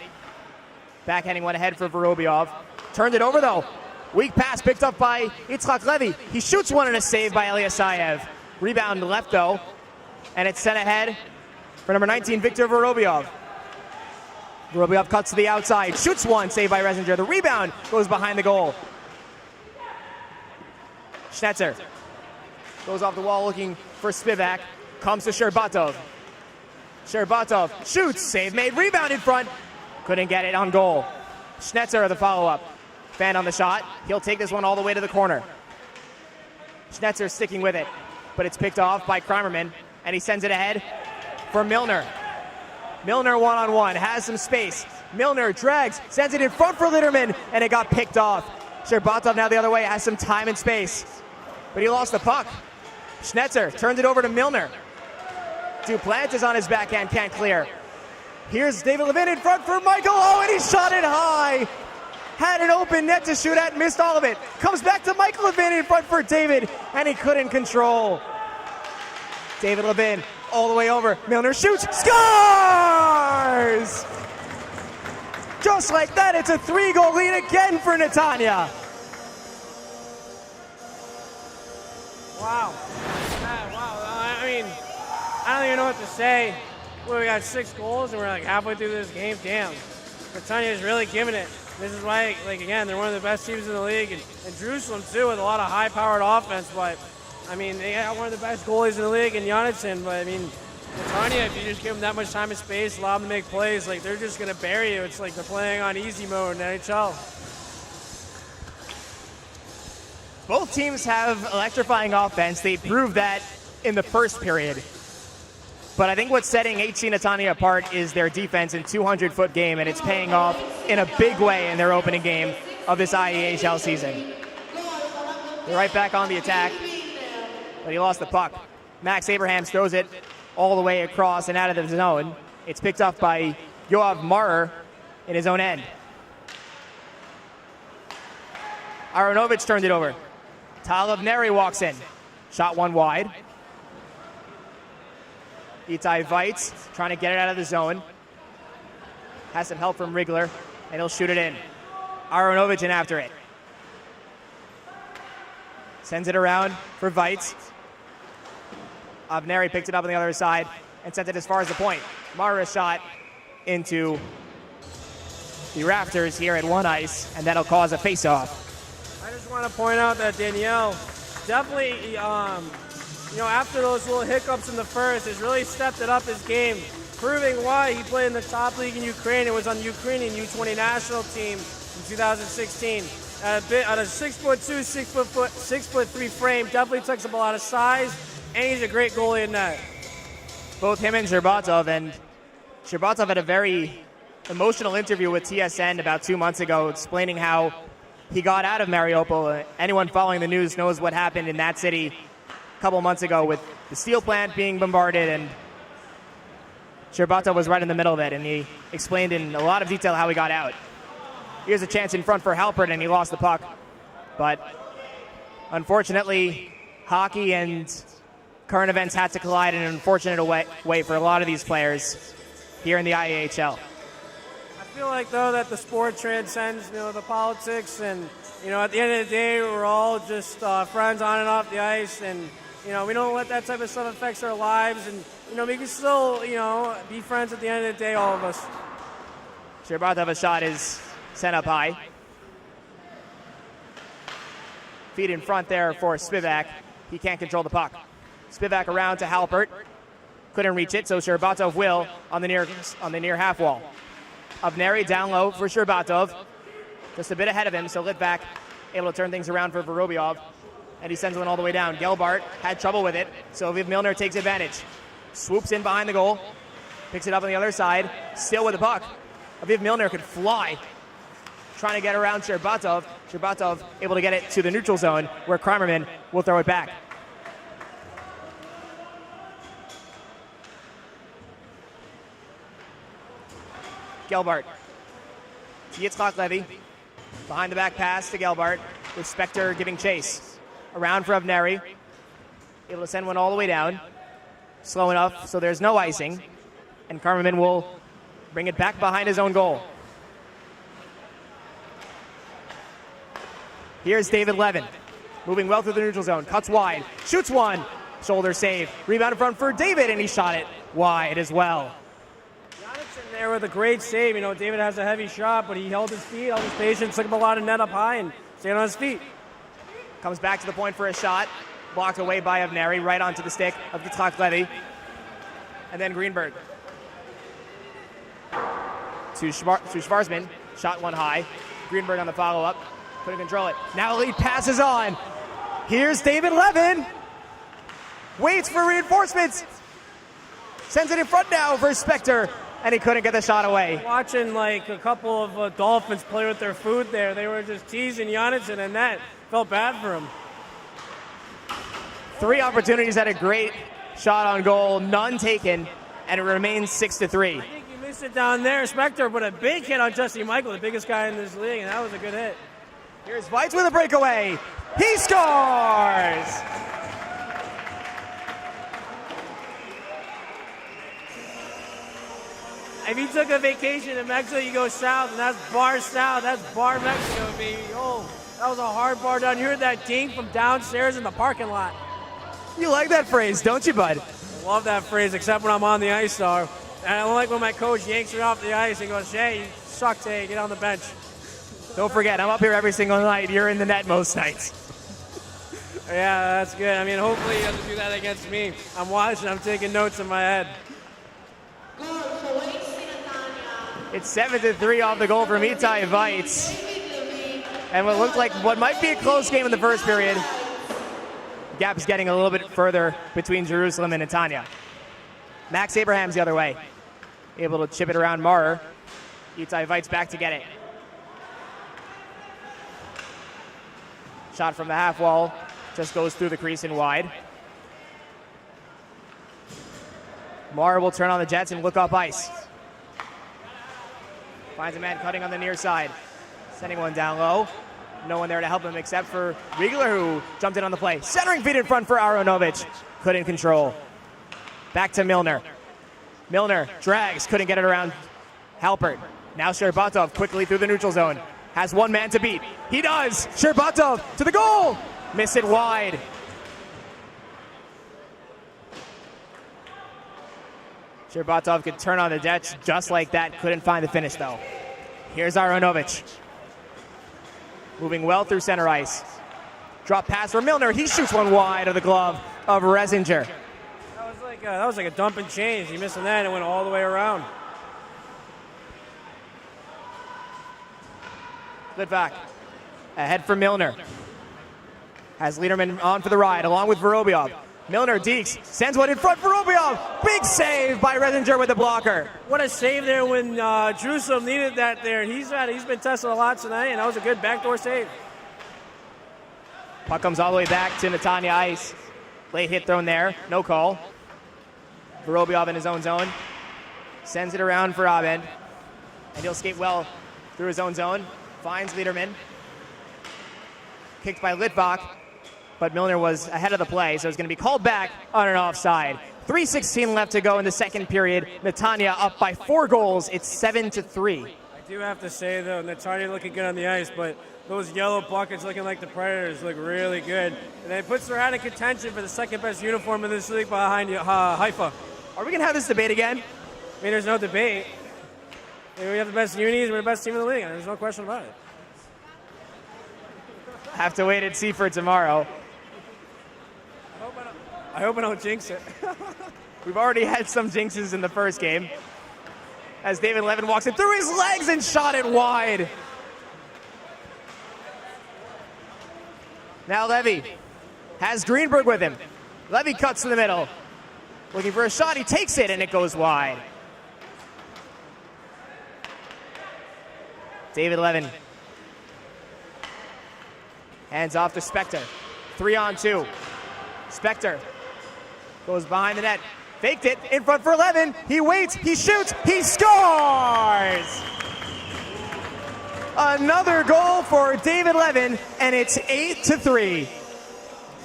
Backhanding one ahead for Vorobjov. Turned it over though. Weak pass picked up by Yitzhak Levy. He shoots one and a save by 𝗬𝘂𝗪. Rebound left though. And it's sent ahead for number 19, Viktor Vorobjov. Vorobjov cuts to the outside. Shoots one, saved by Resinger. The rebound goes behind the goal. Schnetzer goes off the wall looking for Spivak. Comes to 𝗕𝗏𝗺. 𝗕𝗏𝗺 shoots. Save made. Rebound in front. Couldn't get it on goal. Schnetzer, the follow-up. Fan on the shot. He'll take this one all the way to the corner. Schnetzer sticking with it, but it's picked off by Kreimerman, and he sends it ahead for Milner. Milner one-on-one, has some space. Milner drags, sends it in front for Litterman, and it got picked off. 𝗕𝗏𝗺 now the other way, has some time and space, but he lost the puck. Schnetzer turns it over to Milner. Duplantis on his backhand, can't clear. Here's David Levin in front for Michael. Oh, and he shot it high. Had an open net to shoot at, missed all of it. Comes back to Michael Levin in front for David, and he couldn't control. David Levin all the way over. Milner shoots, scores! Just like that, it's a 3-goal lead again for Netanya. Wow. Wow. I mean, I don't even know what to say. Well, we got 6 goals and we're like halfway through this game. Damn. Netanya is really giving it. This is why, like, again, they're one of the best teams in the league. And Jerusalem, too, with a lot of high-powered offense. But, I mean, they got one of the best goalies in the league in Jonathan. But, I mean, Netanya, if you just give them that much time and space, allow them to make plays, like, they're just going to bury you. It's like they're playing on easy mode in NHL. Both teams have electrifying offense. They proved that in the first period. But I think what's setting ＨC Netanya apart is their defense in 200-foot game, and it's paying off in a big way in their opening game of this IEHL season. They're right back on the attack, but he lost the puck. Max Abrahams throws it all the way across and out of the zone. It's picked up by 𝗂𝗏 in his own end. 𝗨𝗏𝗺 turned it over. 𝗕𝗏 walks in. Shot one wide. 𝗬𝗃𝗄𝗃 trying to get it out of the zone. Has some help from 𝗏𝗏, and he'll shoot it in. 𝗨𝗏𝗏 in after it. Sends it around for 𝗏𝗃. 𝗏𝗏 picked it up on the other side and sent it as far as the point. Mara shot into the rafters here at one ice, and that'll cause a face-off. I just want to point out that Danielle definitely, after those little hiccups in the first, has really stepped it up his game, proving why he played in the top league in Ukraine and was on the Ukrainian U20 national team in 2016. At a 6'2", 6'3" frame, definitely takes up a lot of size, and he's a great goalie in net. Both him and 𝗬𝗏𝗺, and 𝗬𝗏𝗺 had a very emotional interview with TSN about 2 months ago, explaining how he got out of Mariupol. Anyone following the news knows what happened in that city a couple months ago with the steel plant being bombarded, and 𝗬𝗏𝗺 was right in the middle of it, and he explained in a lot of detail how he got out. Here's a chance in front for Halpert, and he lost the puck. But unfortunately, hockey and current events had to collide in an unfortunate way for a lot of these players here in the IEHL. I feel like, though, that the sport transcends, the politics, and, at the end of the day, we're all just friends on and off the ice, and, we don't let that type of stuff affect our lives, and, we can still, be friends at the end of the day, all of us. 𝗬𝗏𝗺's shot is sent up high. Feet in front there for 𝗵𝗏. He can't control the puck. 𝗵𝗏 around to Halpert. Couldn't reach it, so 𝗬𝗏𝗺 will on the near half wall. 𝗏𝗏 down low for 𝗬𝗏𝗺. Just a bit ahead of him, so Litvak able to turn things around for 𝗵𝗏𝗹, and he sends one all the way down. Gelbart had trouble with it, so 𝗵𝗏𝗺 takes advantage. Swoops in behind the goal, picks it up on the other side, still with the puck. 𝗵𝗏𝗺 could fly, trying to get around 𝗬𝗏𝗺. 𝗬𝗏𝗺 able to get it to the neutral zone, where Kramerman will throw it back. Gelbart. Yitzchak Levy. Behind the back pass to Gelbart, with 𝗏𝗏𝗺 giving chase. Around for 𝗏𝗏𝗺. Able to send one all the way down. Slow enough so there's no icing. And Kramerman will bring it back behind his own goal. Here's David Levin. Moving well through the neutral zone. Cuts wide. Shoots one. Shoulder save. Rebound in front for David, and he shot it wide as well. In there with a great save. David has a heavy shot, but he held his feet, held his patience, took him a lot of net up high, and stayed on his feet. Comes back to the point for a shot. Blocked away by 𝗏𝗏𝗺, right onto the stick of Yitzchak Levy. And then Greenberg. To Schwarzman. Shot one high. Greenberg on the follow-up. Couldn't control it. Now lead passes on. Here's David Levin. Waits for reinforcements. Sends it in front now for 𝗬𝗏𝗺, and he couldn't get the shot away. Watching a couple of Dolphins play with their food there. They were just teasing Janssen, and that felt bad for him. 3 opportunities at a great shot on goal, none taken, and it remains 6-3. I think you missed it down there. 𝗬𝗏𝗺 put a big hit on Jesse Michael, the biggest guy in this league, and that was a good hit. Here's 𝗏𝗏𝗺 with a breakaway. He scores! If you took a vacation in Mexico, you go south, and that's bar south. That's bar Mexico, baby. Oh, that was a hard bar down. You heard that ding from downstairs in the parking lot. You like that phrase, don't you, bud? I love that phrase, except when I'm on the ice, though. And I don't like when my coach yanks me off the ice and goes, "Hey, you sucked, hey, get on the bench." Don't forget, I'm up here every single night. You're in the net most nights. Yeah, that's good. I mean, hopefully he doesn't do that against me. I'm watching. I'm taking notes in my head. It's 7-3 off the goal from 𝗬𝗃𝗄𝗃. And what looked like what might be a close game in the first period, gap is getting a little bit further between Jerusalem and Netanya. Max Abraham's the other way, able to chip it around 𝗫𝗫. 𝗬𝗫VITE's back to get it. Shot from the half wall, just goes through the crease and wide. 𝗫𝗫 will turn on the jets and look up ice. Finds a man cutting on the near side, sending one down low. No one there to help him except for 𝗬𝗫, who jumped in on the play. Centering feed in front for 𝗫𝗏𝗏𝗏. Couldn't control. Back to 𝗬𝗏. 𝗬𝗏 drags, couldn't get it around 𝗵𝗃. Now 𝗕𝗏𝗺 quickly through the neutral zone. Has one man to beat. He does. 𝗕𝗏𝗺 to the goal. Miss it wide. 𝗕𝗏𝗺 could turn on the jets just like that. Couldn't find the finish though. Here's 𝗫𝗏𝗏𝗏. Moving well through center ice. Drop pass for 𝗬𝗏. He shoots one wide of the glove of 𝗂𝗏. That was like a dump and change. He missed on that and went all the way around. 𝗏𝗏 ahead for 𝗬𝗏. Has Lederman on for the ride along with 𝗵𝗏𝗶. 𝗬𝗏 dekes, sends one in front for 𝗵𝗏𝗶. Big save by 𝗂𝗏 with the blocker. What a save there when Jerusalem needed that there. He's been tested a lot tonight, and that was a good backdoor save. Puck comes all the way back to Netanya ice. Late hit thrown there, no call. 𝗵𝗏𝗶 in his own zone. Sends it around for Abend. And he'll skate well through his own zone. Finds Lederman. Kicked by 𝗏𝗏. But 𝗬𝗏 was ahead of the play, so it's going to be called back on an offside. 3:16 left to go in the second period. Netanya up by 4 goals. It's 7-3. I do have to say, though, Netanya looking good on the ice, but those yellow buckets looking like the Predators look really good. And it puts their out of contention for the second best uniform in this league behind Haifa. Are we going to have this debate again? I mean, there's no debate. I mean, we have the best unis, we're the best team in the league, and there's no question about it. Have to wait and see for tomorrow. I hope I don't jinx it. We've already had some jinxes in the first game. As David Levin walks it through his legs and shot it wide. Now Levy has Greenberg with him. Levy cuts to the middle. Looking for a shot, he takes it and it goes wide. David Levin. Hands off to Spector. 3-on-2. Spector goes behind the net. Faked it in front for Levin. He waits, he shoots, he scores! Another goal for David Levin, and it's 8-3.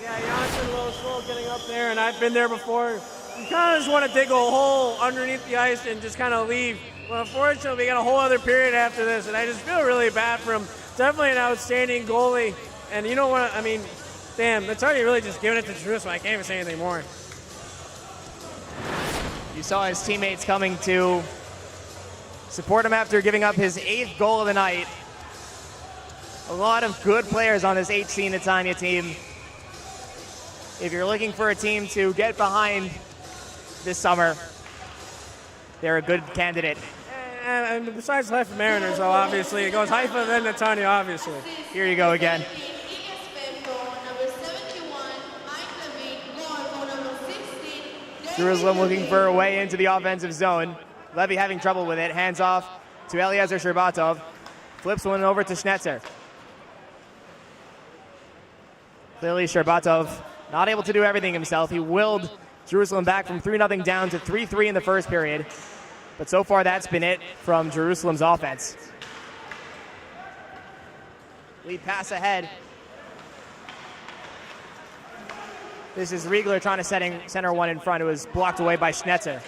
Yeah, Janssen a little slow getting up there, and I've been there before. You kind of just want to dig a hole underneath the ice and just kind of leave. Well, unfortunately, we got a whole other period after this, and I just feel really bad for him. Definitely an outstanding goalie. And you know what? I mean, damn, Netanya really just giving it to Jerusalem. I can't even say anything more. You saw his teammates coming to support him after giving up his 8th goal of the night. A lot of good players on this HC Netanya team. If you're looking for a team to get behind this summer, they're a good candidate. And besides Haifa Mariners, though, obviously, it goes Haifa, then Netanya, obviously. Here you go again. Jerusalem looking for a way into the offensive zone. Levy having trouble with it. Hands off to Eliezer 𝗕𝗏𝗺. Flips one over to Schnetzer. Clearly 𝗕𝗏𝗺 not able to do everything himself. He willed Jerusalem back from 3-0 down to 3-3 in the first period. But so far that's been it from Jerusalem's offense. Lead pass ahead. This is Riegler trying to center one in front. It was blocked away by Schnetzer.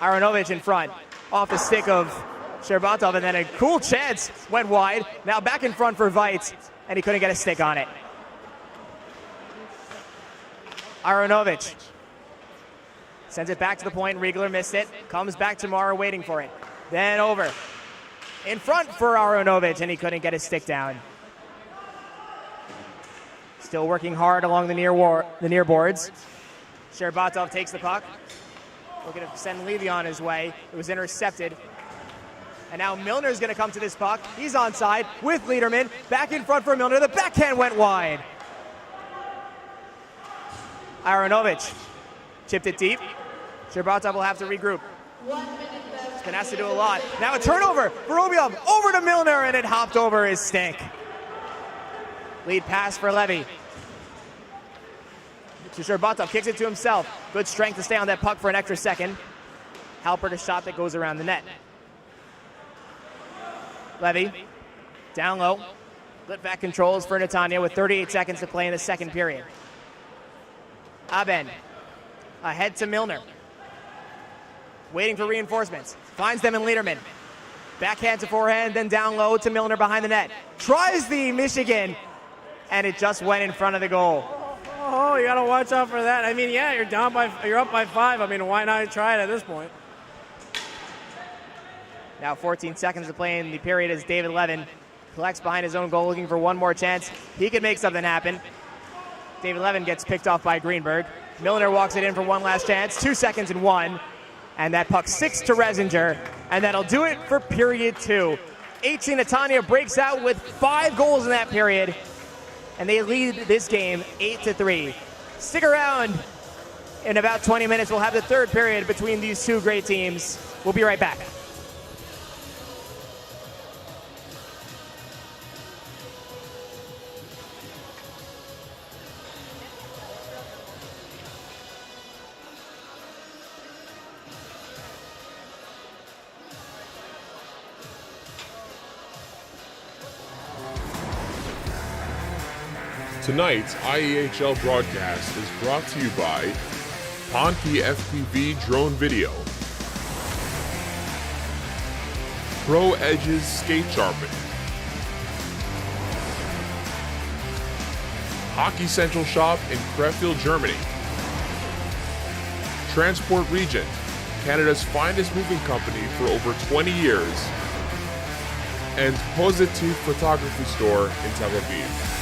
𝗫𝗏𝗏𝗏 in front. Off the stick of 𝗕𝗏𝗺, and then a cool chance went wide. Now back in front for 𝗏𝗃, and he couldn't get a stick on it. 𝗫𝗏𝗏𝗏 sends it back to the point. Riegler missed it. Comes back to 𝗫𝗏𝗏 waiting for it. Then over. In front for 𝗫𝗏𝗏𝗏, and he couldn't get his stick down. Still working hard along the near boards. 𝗕𝗏𝗺 takes the puck. Looking to send Levy on his way. It was intercepted And now Milner's going to come to this puck. He's onside with Lederman. Back in front for Milner. The backhand went wide. Aronovich chipped it deep. 𝗕𝗏𝗺𝗲 will have to regroup. He's been asked to do a lot. Now a turnover. Vorobyov over to Milner, and it hopped over his stick. Lead pass for Levy. 𝗕𝗏𝗺𝗲 kicks it to himself. Good strength to stay on that puck for an extra second. Halpert a shot that goes around the net. Levy, down low. Litvak controls for Netanya with 38 seconds to play in the second period. Aben, ahead to Milner. Waiting for reinforcements. Finds them in Lederman. Backhand to forehand, then down low to Milner behind the net. Tries the Michigan, and it just went in front of the goal. Oh, you gotta watch out for that. I mean, yeah, you're up by 5. I mean, why not try it at this point? Now 14 seconds to play in the period as David Levin collects behind his own goal, looking for one more chance. He could make something happen. David Levin gets picked off by Greenberg. Milner walks it in for one last chance. 2 seconds and 1. And that puck 6 to Resinger. And that'll do it for period 2. 𝗬𝗏 Netanya breaks out with 5 goals in that period. And they lead this game 8-3. Stick around. In about 20 minutes, we'll have the third period between these two great teams. We'll be right back. Tonight's IEHL broadcast is brought to you by Ponke FPV Drone Video, 𝗨𝗏𝗄𝗃 Skate Sharpen, Hockey Central Shop in Krefeld, Germany, Transport Regent, Canada's finest moving company for over 20 years, and 𝗨𝗏𝗃 Photography Store in Tel Aviv.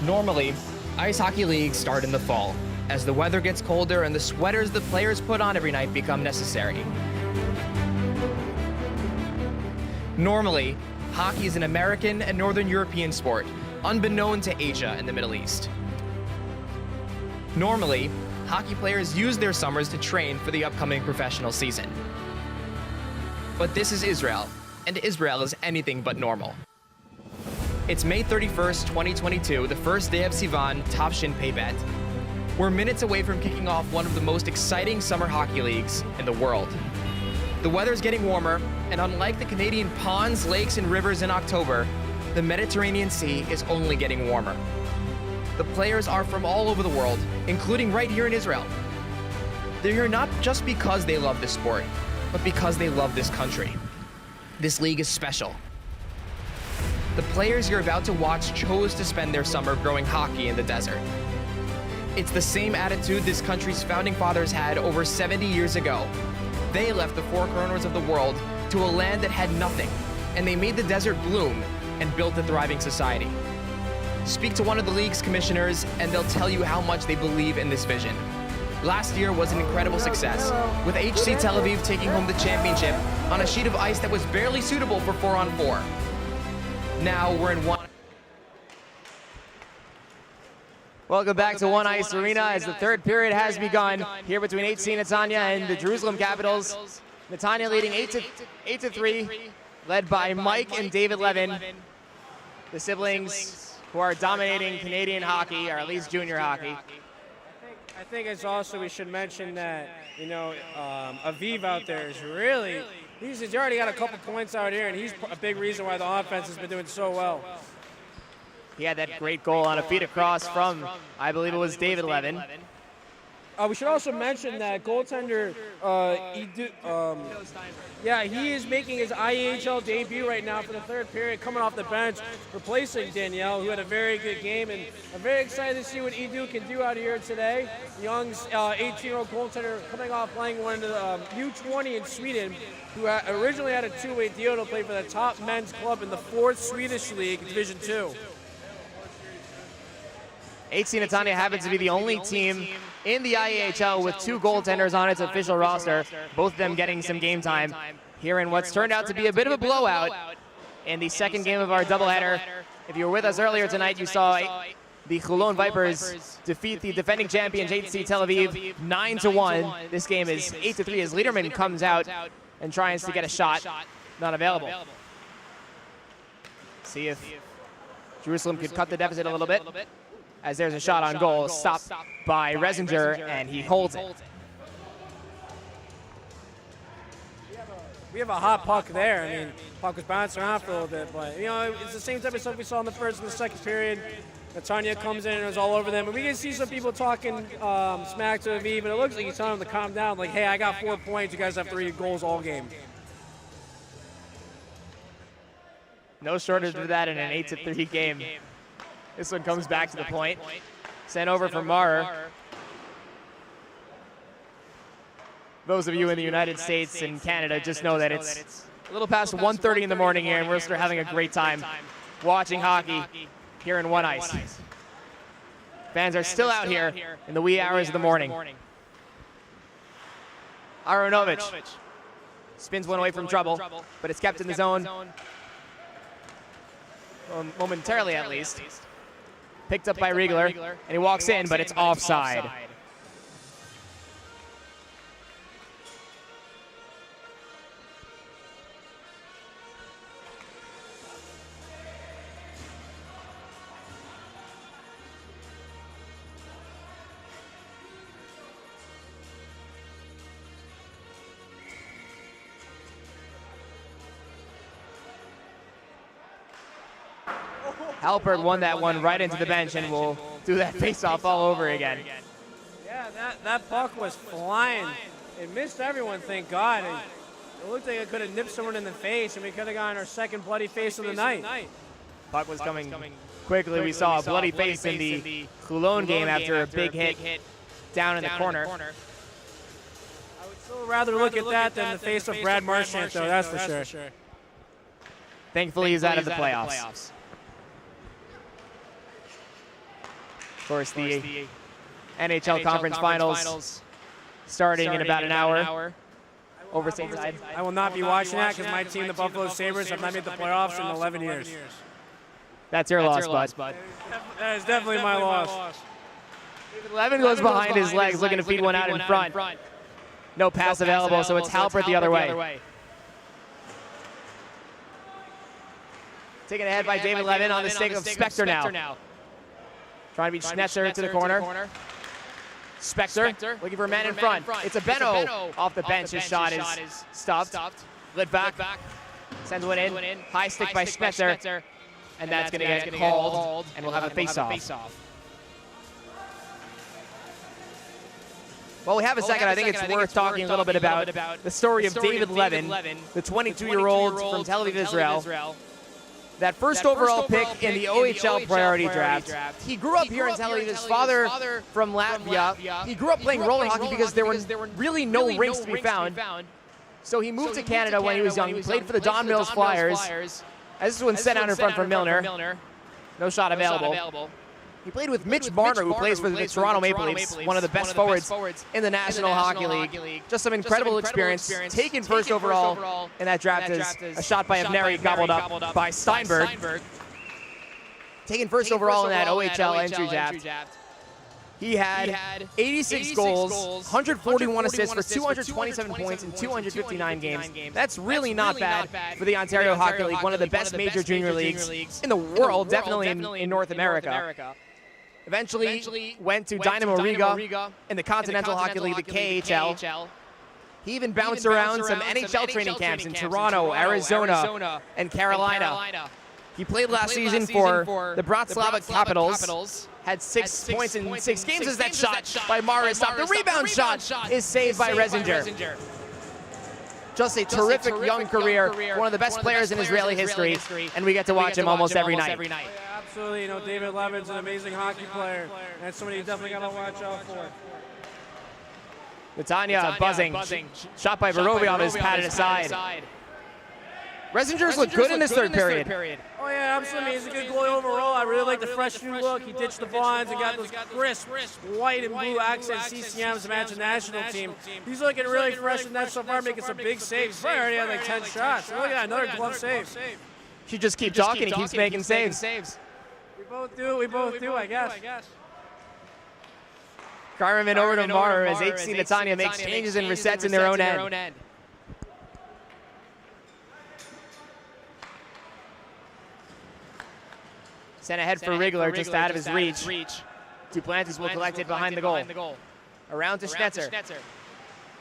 Normally, ice hockey leagues start in the fall, as the weather gets colder and the sweaters the players put on every night become necessary. Normally, hockey is an American and Northern European sport, unbeknown to Asia and the Middle East. Normally, hockey players use their summers to train for the upcoming professional season. But this is Israel, and Israel is anything but normal. It's May 31st, 2022, the first day of סיוון תשפ"ב. We're minutes away from kicking off one of the most exciting summer hockey leagues in the world. The weather's getting warmer, and unlike the Canadian ponds, lakes, and rivers in October, the Mediterranean Sea is only getting warmer. The players are from all over the world, including right here in Israel. They're here not just because they love this sport, but because they love this country. This league is special. The players you're about to watch chose to spend their summer growing hockey in the desert. It's the same attitude this country's founding fathers had over 70 years ago. They left the four corners of the world to a land that had nothing, and they made the desert bloom and built a thriving society. Speak to one of the league's commissioners, and they'll tell you how much they believe in this vision. Last year was an incredible success, with ＨC Tel Aviv taking home the championship on a sheet of ice that was barely suitable for 4-on-4. Now we're in one. Welcome back to One Ice Arena as the third period has begun here between ＨC Netanya and the Jerusalem Capitals. Netanya leading 8-3, led by Mike and David Levin, the siblings who are dominating Canadian hockey, or at least junior hockey. I think it's also, we should mention that, you know, Aviv out there is really, he's already got a couple points out here, and he's a big reason why the offense has been doing so well. He had that great goal on a feed across from, I believe it was David Levin. We should also mention that goaltender, he is making his IEHL debut right now for the third period, coming off the bench, replacing Danielle, who had a very good game. And I'm very excited to see what Edu can do out here today. Young 18-year-old goaltender coming off playing one of the U20 in Sweden, who originally had a two-way deal to play for the top men's club in the 4th Swedish League, Division 2. HC Netanya happens to be the only team in the IEHL with 2 goaltenders on its official roster, both of them getting some game time here in what's turned out to be a bit of a blowout in the second game of our doubleheader. If you were with us earlier tonight, you saw the Cologne Vipers defeat the defending champions HC Tel Aviv 9-1. This game is 8-3 as Liederman comes out and tries to get a shot, not available. See if Jerusalem could cut the deficit a little bit, as there's a shot on goal, stopped by Resinger, and he holds it. We have a hot puck there. I mean, puck was bouncing around for a little bit, but, you know, it's the same type of stuff we saw in the first and the second period. Netanya comes in and is all over them. And we can see some people talking smack to Aviv, but it looks like he's telling them to calm down, like, hey, I got 4 points. You guys have 3 goals all game. No shortage of that in an 8-3 game. This one comes back to the point. Sent over from Maurer. Those of you in the United States and Canada just know that it's a little past 1:30 in the morning here, and we're still having a great time watching hockey here in One Ice. Fans are still out here in the wee hours of the morning. Aronovich spins one away from trouble, but it's kept in the zone, momentarily at least. Picked up by Riegler, and he walks in, but it's offside. Halpert won that one right into the bench, and will do that face-off all over again. Yeah, that puck was flying. It missed everyone, thank God. It looked like it could have nipped someone in the face, and we could have gotten our second bloody face of the night. Puck was coming quickly. We saw a bloody face in the Cologne game after a big hit down in the corner. I would still rather look at that than the face of Brad Marchand, though, that's for sure. Thankfully, he's out of the playoffs. course, the NHL Conference Finals starting in about an hour. Over stateside. I will not be watching that because my team, the Buffalo Sabres, have not made the playoffs in 11 years. That's your loss, bud. That is definitely my loss. Levin goes behind his legs, looking to feed one out in front. No pass available, so it's 𝗵𝗺 the other way. Taken ahead by David Levin on the stick of 𝗵𝗺 now. Trying to beat 𝗧𝗏𝗏 to the corner. 𝗵𝗺 looking for a man in front. It's a 𝗵𝗏 off the bench. His shot is stopped. Lit back. Sends one in. High stick by 𝗵𝗏. And that's going to get called. And we'll have a face-off. While we have a second, I think it's worth talking a little bit about the story of David Levin, the 22-year-old from 𝗕𝗵𝗆, Israel. That first overall pick in the OHL priority draft. He grew up here in Tel Aviv. His father from Latvia. He grew up playing roller hockey because there were really no rinks to be found. So he moved to Canada when he was young. He played for the Don Mills Flyers. As this one set out in front for Milner. No shot available. He played with Mitch Marner, who plays for the Toronto Maple Leafs, one of the best forwards in the National Hockey League. Just some incredible experience. Taken first overall in that draft is a shot by 𝗵𝗏 gobbled up by Steinberg. Taken first overall in that OHL entry draft. He had 86 goals, 141 assists for 227 points in 259 games. That's really not bad for the Ontario Hockey League, one of the best major junior leagues in the world, definitely in North America. Eventually went to Dynamo Riga in the Continental Hockey League, the KHL. He even bounced around some NHL training camps in Toronto, Arizona, and Carolina. He played last season for the Bratislava Capitals. Had 6 points in 6 games as that shot by Mara stopped. The rebound shot is saved by 𝗏𝗏. Just a terrific young career, one of the best players in Israeli history, and we get to watch him almost every night. Yeah, absolutely, David Levin's an amazing hockey player, and that's somebody you definitely got to watch out for. Netanya buzzing. Shot by Vorovyov is patted aside. Rezinger's look good in this third period. Oh yeah, absolutely. He's a good goalie overall. I really like the fresh new look. He ditched the bonds and got those crisp white and blue accents CCMs to match the national team. He's looking really fresh in that so far, making some big saves. He's already had like 10 shots. Look at another glove save. You just keep talking. He keeps making saves. We both do, I guess. Kreimerman over to Marr as HC Netanya makes changes and resets in their own end. Sent ahead for Rigler, just out of his reach. Duplantis will collect it behind the goal. Around to 𝗵𝗏.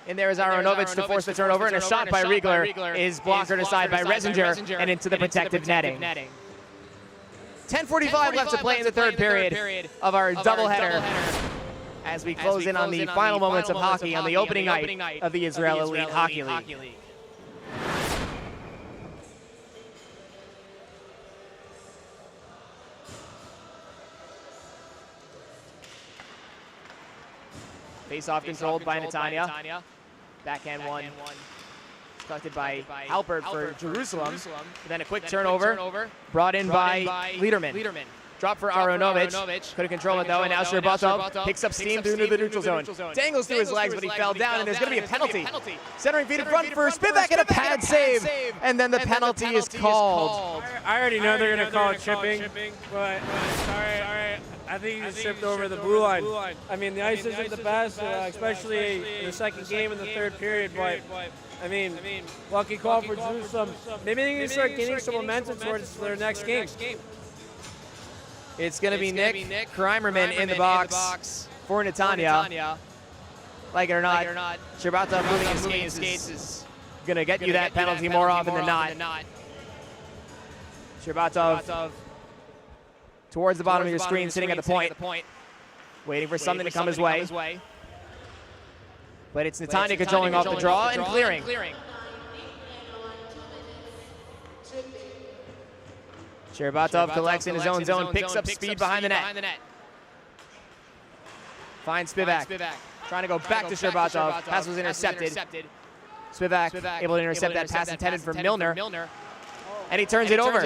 In there is Aronovich to force the turnover, and a shot by Rigler is blockered aside by Rezinger and into the protective netting. 10:45 left to play in the third period of our doubleheader as we close in on the final moments of hockey on the opening night of the Israel Elite Hockey League. Face-off controlled by Netanya. Backhand one. Collected by 𝗵𝗺 for Jerusalem. Then a quick turnover. Brought in by Liederman. Drop for Aronovich. Couldn't control it though, and now 𝗬𝗏𝗺 picks up steam through the neutral zone. Dangles through his legs, but he fell down, and there's going to be a penalty. Centering feet in front for 𝗵𝗏𝗆 and a pad save. And then the penalty is called. I already know they're going to call it chipping, but all right. I think he tripped over the blue line. I mean, the ice isn't the best, especially in the second game in the third period, but I mean, lucky call for Jerusalem. Maybe they need to start gaining some momentum towards their next game. It's going to be Nick Kreimerman in the box for Netanya. Like it or not, 𝗬𝗏𝗆 moving his skates is going to get you that penalty more often than not. 𝗬𝗏𝗆 towards the bottom of your screen, sitting at the point, waiting for something to come his way. But it's Netanya controlling off the draw and clearing. 𝗬𝗏𝗆 collects in his own zone, picks up speed behind the net. Finds 𝗵𝗏𝗆. Trying to go back to 𝗬𝗏𝗆. Pass was intercepted. 𝗵𝗏𝗆 able to intercept that pass intended for Milner. And he turns it over.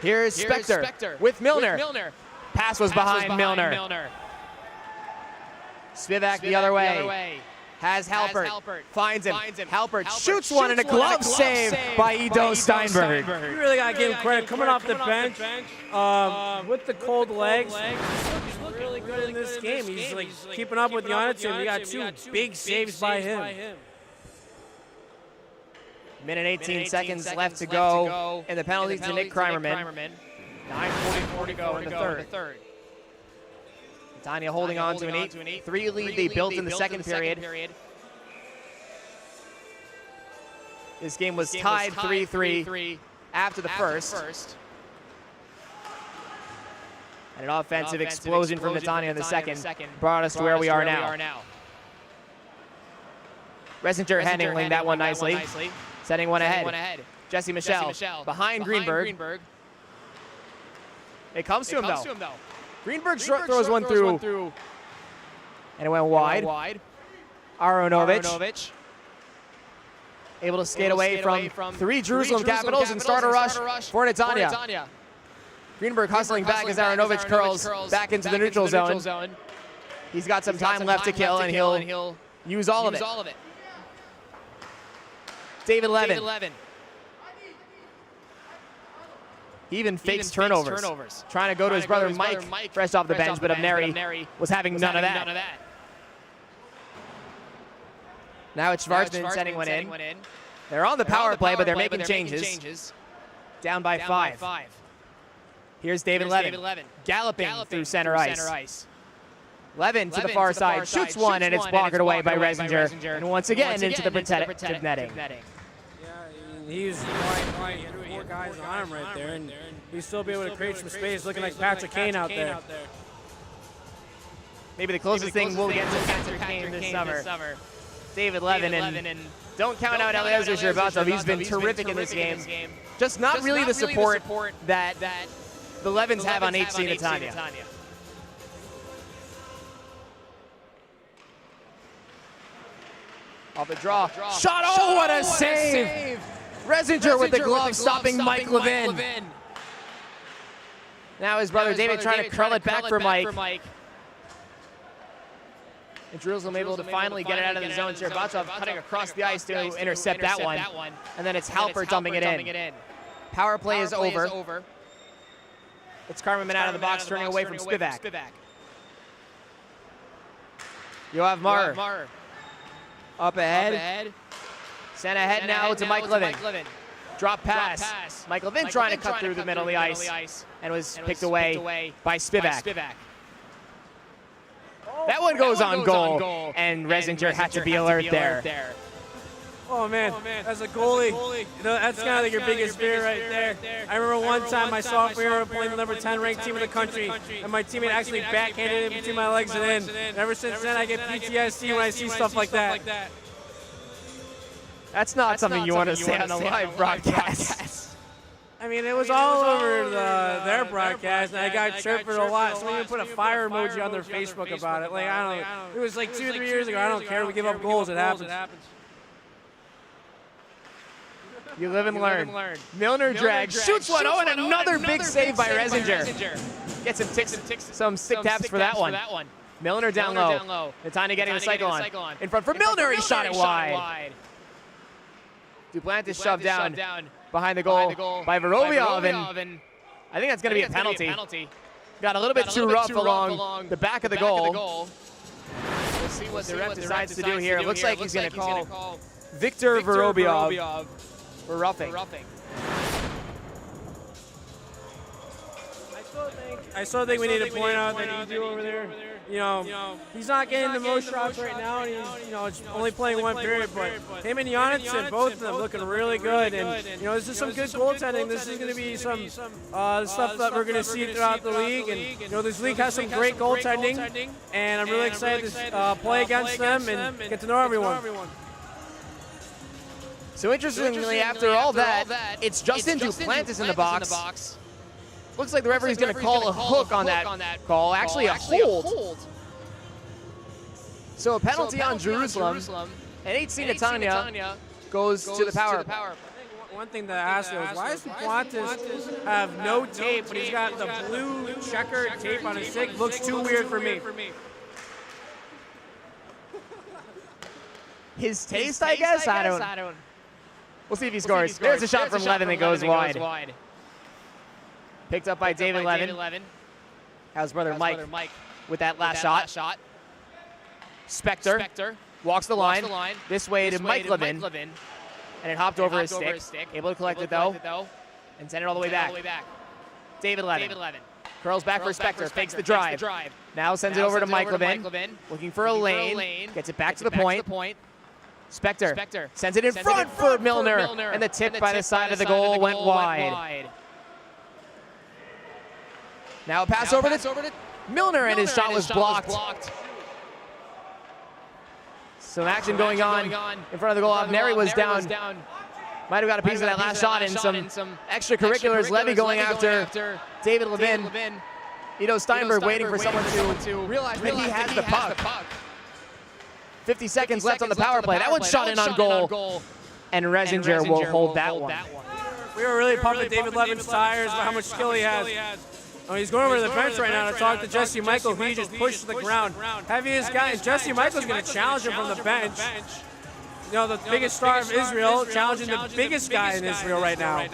Here's 𝗵𝗏𝗆 with Milner. Pass was behind 𝗏𝗀𝗏. 𝗧𝗏 the other way. Has 𝗏𝗏. Finds him. 𝗏𝗏 shoots one and a glove save by Ido Steinberg. You really got to give him credit. Coming off the bench with the cold legs. He's really good in this game. He's like keeping up with Jonathan. We got two big saves by him. Minute 18 seconds left to go in the penalty to Nick Kreimerman. 9:44 to go in the third. Netanya holding on to an 8-3 lead they built in the second period. This game was tied 3-3 after the first. And an offensive explosion from Netanya in the second brought us to where we are now. Resinger handling that one nicely. Setting one ahead. 𝗪𝗏 behind Greenberg. It comes to him though. Greenberg throws one through. And it went wide. Aronovich able to skate away from three Jerusalem Capitals and start a rush for Netanya. Greenberg hustling back as Aronovich curls back into the neutral zone. He's got some time left to kill and he'll use all of it. David Levin. He even fakes turnovers. Trying to go to his brother Mike fresh off the bench, but 𝗏𝗏 was having none of that. Now it's 𝗧𝗏 sending one in. They're on the power play, but they're making changes. Down by 5. Here's David Levin galloping through center ice. Levin to the far side, shoots one, and it's blocked away by Resinger. And once again into the protective netting. He's probably 4 guys on him right there, and he'll still be able to create some space, looking like Patrick Kane out there. Maybe the closest thing we'll get to Patrick Kane this summer. David Levin, and don't count out 𝗬𝗏𝗪. He's been terrific in this game. Just not really the support that the Levins have on 𝗏𝗃 Netanya. Off the draw. Shot! Oh, what a save! Resinger with the glove stopping Mike Levin. Now his brother David trying to curl it back for Mike. And Jerusalem able to finally get it out of the zone. 𝗧𝗏 cutting across the ice to intercept that one. And then it's 𝗏𝗏 dumping it in. Power play is over. It's Kreimerman out of the box, turning away from 𝗵𝗏. 𝗬𝗏 up ahead. Sent ahead now to Mike Levin. Drop pass. Mike Levin trying to cut through the middle of the ice and was picked away by 𝗵𝗏. That one goes on goal, and Resinger had to be alert there. Oh man, as a goalie, you know, that's kind of like your biggest fear right there. I remember one time my sophomore year playing the number 10 ranked team in the country, and my teammate actually backhanded it between my legs and in. And ever since then, I get PTSD when I see stuff like that. That's not something you want to say on a live broadcast. I mean, it was all over their broadcast, and I got chirped a lot. Someone even put a fire emoji on their Facebook about it. Like, I don't know. It was like 2 or 3 years ago. I don't care. We give up goals. It happens. You live and learn. 𝗏𝗏 drag, shoots one. Oh, and another big save by Resinger. Get some stick taps for that one. 𝗏𝗏 down low. Netanya getting the cycle on. In front for 𝗏𝗏. He shot it wide. Duplantis shoved down behind the goal by Ворobjov, and I think that's going to be a penalty. Got a little bit too rough along the back of the goal. We'll see what the ref decides to do here. It looks like he's going to call Viktor Ворobjov for roughing. I still think we need to point out that Ido over there, you know, he's not getting the most shots right now, and he's, you know, it's only playing 1 period, but him and Jonathan, both of them looking really good, and, you know, this is some good goaltending. This is going to be some stuff that we're going to see throughout the league, and, you know, this league has some great goaltending, and I'm really excited to play against them and get to know everyone. So interestingly, after all that, it's Justin Duplantis in the box. Looks like the referee's going to call a hook on that call. Actually, a hold. So a penalty on Jerusalem, and 𝗏𝗃 Netanya goes to the power play. One thing that I asked was, why does 𝗵𝗺𝗺 have no tape, but he's got the blue checkered tape on his stick? Looks too weird for me. His taste, I guess? I don't. We'll see if he scores. There's a shot from 𝗬𝗏 that goes wide. Picked up by David 𝗬𝗏. How's brother Mike with that last shot. 𝗬𝗏 walks the line this way to Mike 𝗬𝗏. And it hopped over his stick. Able to collect it though. And send it all the way back. David 𝗬𝗏. Curls back for 𝗬𝗏. Fakes the drive. Now sends it over to Mike 𝗬𝗏. Looking for a lane. Gets it back to the point. 𝗬𝗏 sends it in front for Milner. And the tip by the side of the goal went wide. Now a pass over to Milner, and his shot was blocked. Some action going on in front of the goal. 𝗵𝗏 was down. Might have got a piece of that last shot, and some extracurriculars. 𝗬𝗏 going after David 𝗬𝗏. 𝗬𝗏 waiting for someone to realize that he has the puck. 50 seconds left on the power play. That one's shot in on goal. And 𝗏𝗁 will hold that one. We were really pumping David 𝗬𝗏's tires about how much skill he has. Oh, he's going over to the bench right now to talk to 𝗕𝗏, who he just pushed to the ground. Heaviest guy, and 𝗕𝗏's going to challenge him from the bench. You know, the biggest star of Israel challenging the biggest guy in Israel right now.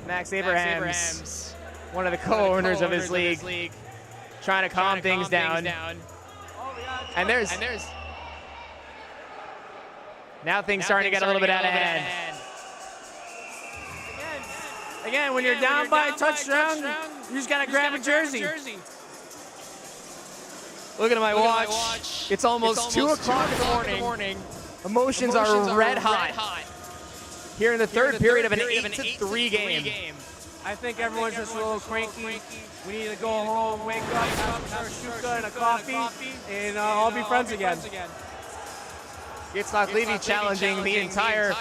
Max Abrahams, one of the co-owners of his league, trying to calm things down. And there's now things starting to get a little bit out of hand. Again, when you're down by a touchdown, you just got to grab a jersey. Looking at my watch. It's almost 2 o'clock in the morning. Emotions are red hot. Here in the third period of an 8-3 game. I think everyone's just a little cranky. We need to go home, wake up, have some shakshuka and a coffee, and all be friends again. 𝗧𝗏 challenging the entire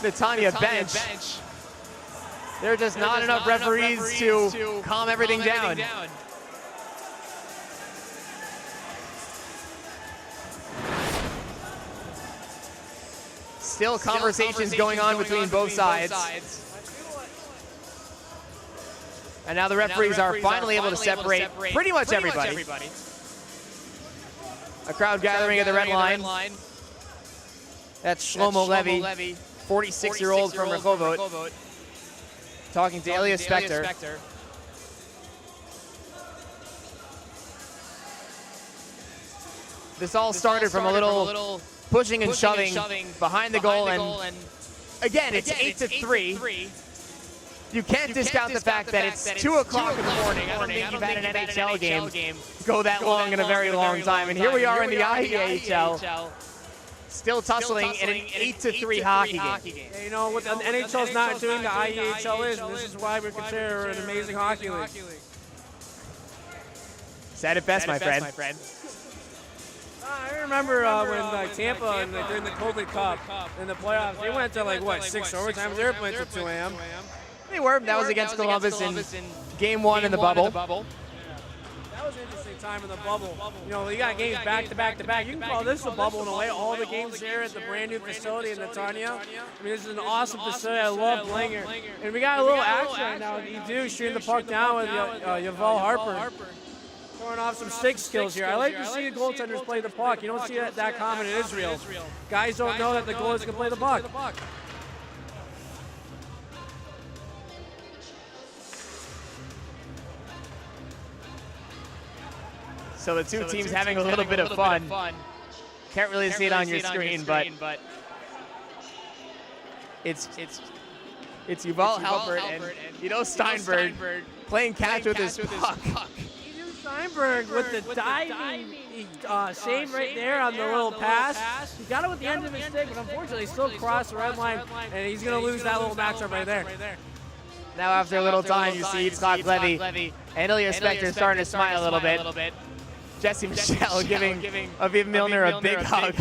Netanya bench. There are just not enough referees to calm everything down. Still conversations going on between both sides. And now the referees are finally able to separate pretty much everybody. A crowd gathering at the red line. That's Shlomo Levy, 46-year-old from Rehovot, talking to 𝗬𝗏. This all started from a little pushing and shoving behind the goal, and again, it's 8-3. You can't discount the fact that it's 2 o'clock in the morning. I don't think you've had an NHL game go that long in a very long time. And here we are in the IEHL, still tussling in an 8-3 hockey game. Yeah, you know, what the NHL's not doing, the IEHL is, and this is why we consider an amazing hockey league. Said it best, my friend. I remember when Tampa and during the COVID Cup in the playoffs, they went to like what, 6 overtimes. They were playing till 2 a.m. They were. That was against Columbus in Game 1 in the bubble. That was an interesting time in the bubble. You know, you got games back to back to back. You can call this a bubble in a way. All the games here at the brand new facility in Netanya. I mean, this is an awesome facility. I love playing here. And we got a little action right now. You do shooting the puck down with 𝗃𝗏 Harper. Throwing off some stick skills here. I like to see the goaltenders play the puck. You don't see that common in Israel. Guys don't know that the goalies can play the puck. So the two teams having a little bit of fun. Can't really see it on your screen, but it's Yuval Halpert and 𝗃𝗏 playing catch with his puck. Steinberg with the diving save right there on the little pass. He got it with the end of his stick, but unfortunately he still crossed the red line, and he's going to lose that little matchup right there. Now after a little time, you see 𝗧𝗏 and 𝗬𝗏 starting to smile a little bit. 𝗕𝗏 giving 𝗵𝗏 Milner a big hug.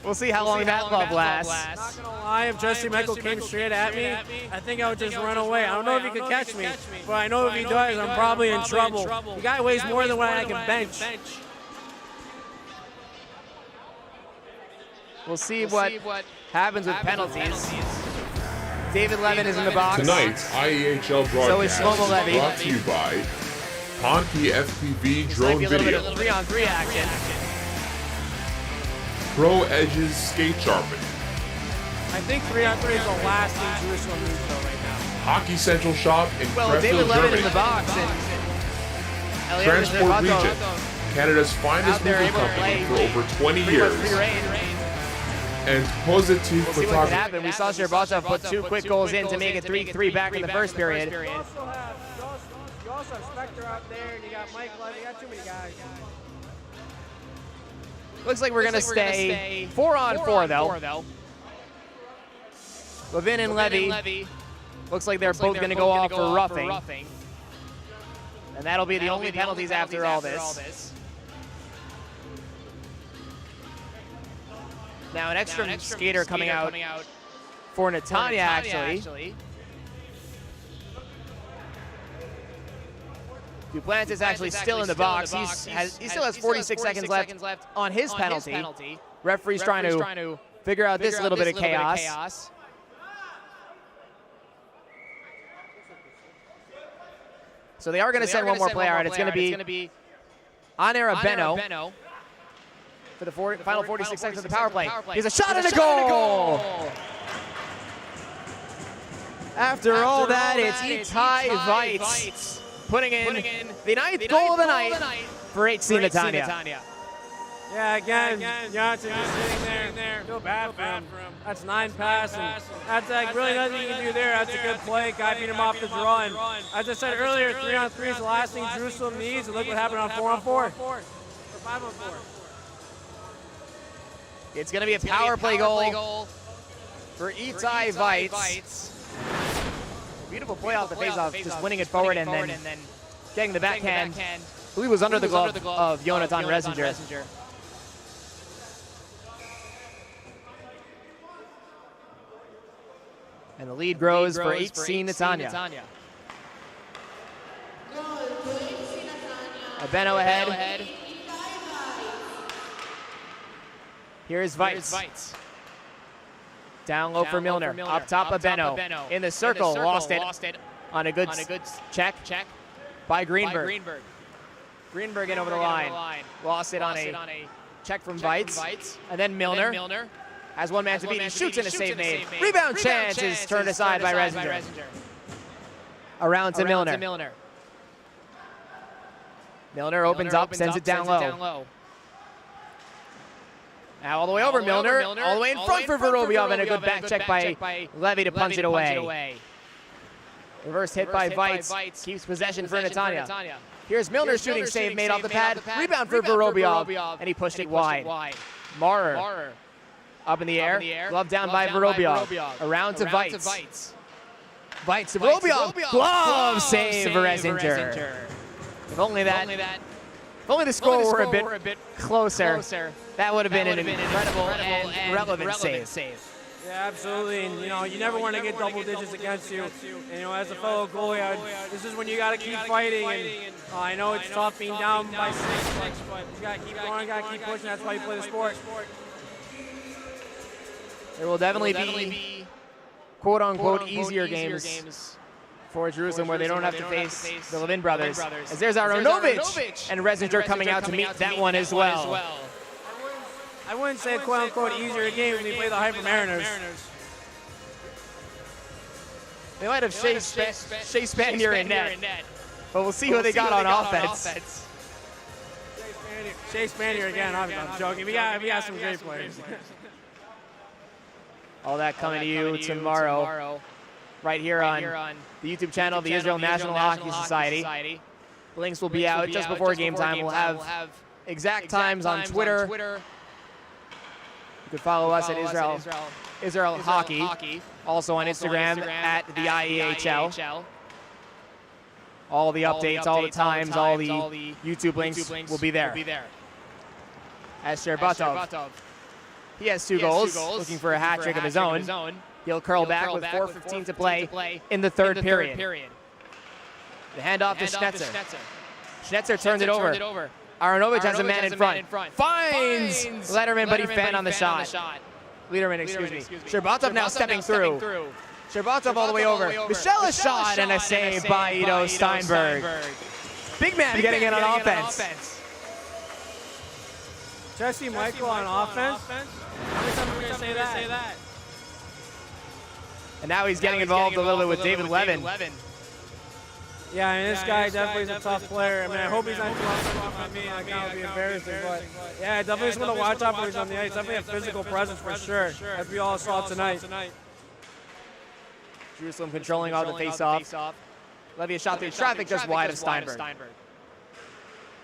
We'll see how long that love lasts. Not gonna lie, if 𝗕𝗏 came straight at me, I think I would just run away. I don't know if he could catch me, but I know if he does, I'm probably in trouble. The guy weighs more than what I can bench. We'll see what happens with penalties. David Levin is in the box. Tonight's IEHL So is broadcast Shlomo Levy. brought to you by Ponky FPV This might be drone a little bit video, of 3-on-3 action. 𝗨𝗏𝗃 skate sharpening, I think 3-on-3 is the last thing Jerusalem needs though right now. Hockey Central Shop in Well, Krefeld, David Levin Germany, in the box and Transport Region, Canada's finest out there moving able to company play for over 20 pretty much years, free reign. and We'll see what can 𝗧𝗲 happen. We saw 𝗕𝗏𝗺 put 2 quick goals in to make it 3-3 back in the first period. You also have Spectre out there, and you got Mike Levy. You got too many guys. Looks like we're going to stay 4-on-4 though. Levin and Levy. Looks like they're both going to go off for roughing. And that'll be the only penalties after all this. Now an extra skater coming out for Netanya actually. 𝗵𝗃𝗀𝗃 is actually still in the box. He still has 46 seconds left on his penalty. Referee's trying to figure out this little bit of chaos. So they are going to send one more player out. It's going to be 𝗂𝗲𝗵𝗶𝗿 for the final 46 seconds of the power play. Here's a shot and a goal! After all that, it's 𝗃𝗗𝗃𝗃 putting in the 9th goal of the night for ＨC Netanya. Yeah, again, Janssen just sitting there. Feel bad for him. That's 9 passes. That's like really nothing you can do there. That's a good play. Guy beat him off the draw. And as I said earlier, 3-on-3 is the last thing Jerusalem needs. And look what happened on 4-on-4 or 5-on-4. It's going to be a power play goal for 𝗃𝗗𝗃𝗃. Beautiful play off the face-off, just winning it forward and then getting the backhand. I believe it was under the glove of Jonathan Rezzinger. And the lead grows for ＨC Netanya. 𝗂𝗏𝗃𝗃 ahead. Here's 𝗧𝗏. Down low for Milner. Up top 𝗵𝗏𝗃. In the circle, lost it on a good check by Greenberg. Greenberg in over the line. Lost it on a check from 𝗧𝗏. And then Milner has one man to beat. He shoots in a save made. Rebound chance is turned aside by Rezzinger. Around to Milner. Milner opens up, sends it down low. Now all the way over Milner, all the way in front for 𝗵𝗏𝗃𝗃, and a good back check by Levy to punch it away. Reverse hit by 𝗧𝗏, keeps possession for Netanya. Here's Milner shooting save made off the pad. Rebound for 𝗵𝗏𝗃𝗃, and he pushed it wide. Maurer up in the air, glove down by 𝗵𝗏𝗃𝗃. Around to 𝗧𝗏. 𝗧𝗏, glove save for Rezzinger. If only the score were a bit closer, that would have been an incredible and relevant save. Yeah, absolutely. And you never want to get double digits against you. And as a fellow goalie, this is when you got to keep fighting. And I know it's tough being down by 6, but you got to keep going, got to keep pushing. That's why you play the sport. There will definitely be quote-unquote easier games for Jerusalem where they don't have to face the Levin brothers. As there's 𝗂𝗏𝗃𝗃 and Rezzinger coming out to meet that one as well. I wouldn't say quote-unquote easier game when you play the Hyper Mariners. They might have 𝗪𝗪𝗃 in net, but we'll see what they got on offense. 𝗪𝗪𝗃 again, I'm joking. We got some great players. All that coming to you tomorrow, right here on the YouTube channel of the Israel National Hockey Society. Links will be out just before game time. We'll have exact times on Twitter. You can follow us at Israel Hockey. Also on Instagram at the IEHL. All the updates, all the times, all the YouTube links will be there. As 𝗕𝗏𝗺, he has 2 goals, looking for a hat trick of his own. He'll curl back with 4:15 to play in the third period. The handoff to Schnetzer. Schnetzer turns it over. 𝗂𝗏𝗃𝗃 has a man in front. Finds Letterman, but he fanned on the shot. 𝗬𝗏𝗻, excuse me. 𝗕𝗏𝗺 now stepping through. 𝗕𝗏𝗺 all the way over. 𝗓𝐿 a shot and a save by 𝗬𝗏𝗧𝗏. Big man getting in on offense. 𝗕𝗏𝗺 on offense? How many times are we going to say that? And now he's getting involved a little bit with David Levin. Yeah, I mean, this guy definitely is a tough player. I mean, I hope he's not too off on me. Like, that would be embarrassing. But yeah, definitely just want to watch out for he's on the ice. Definitely a physical presence for sure, as we all saw tonight. Jerusalem controlling all the face-off. Levy a shot through traffic just wide of Steinberg.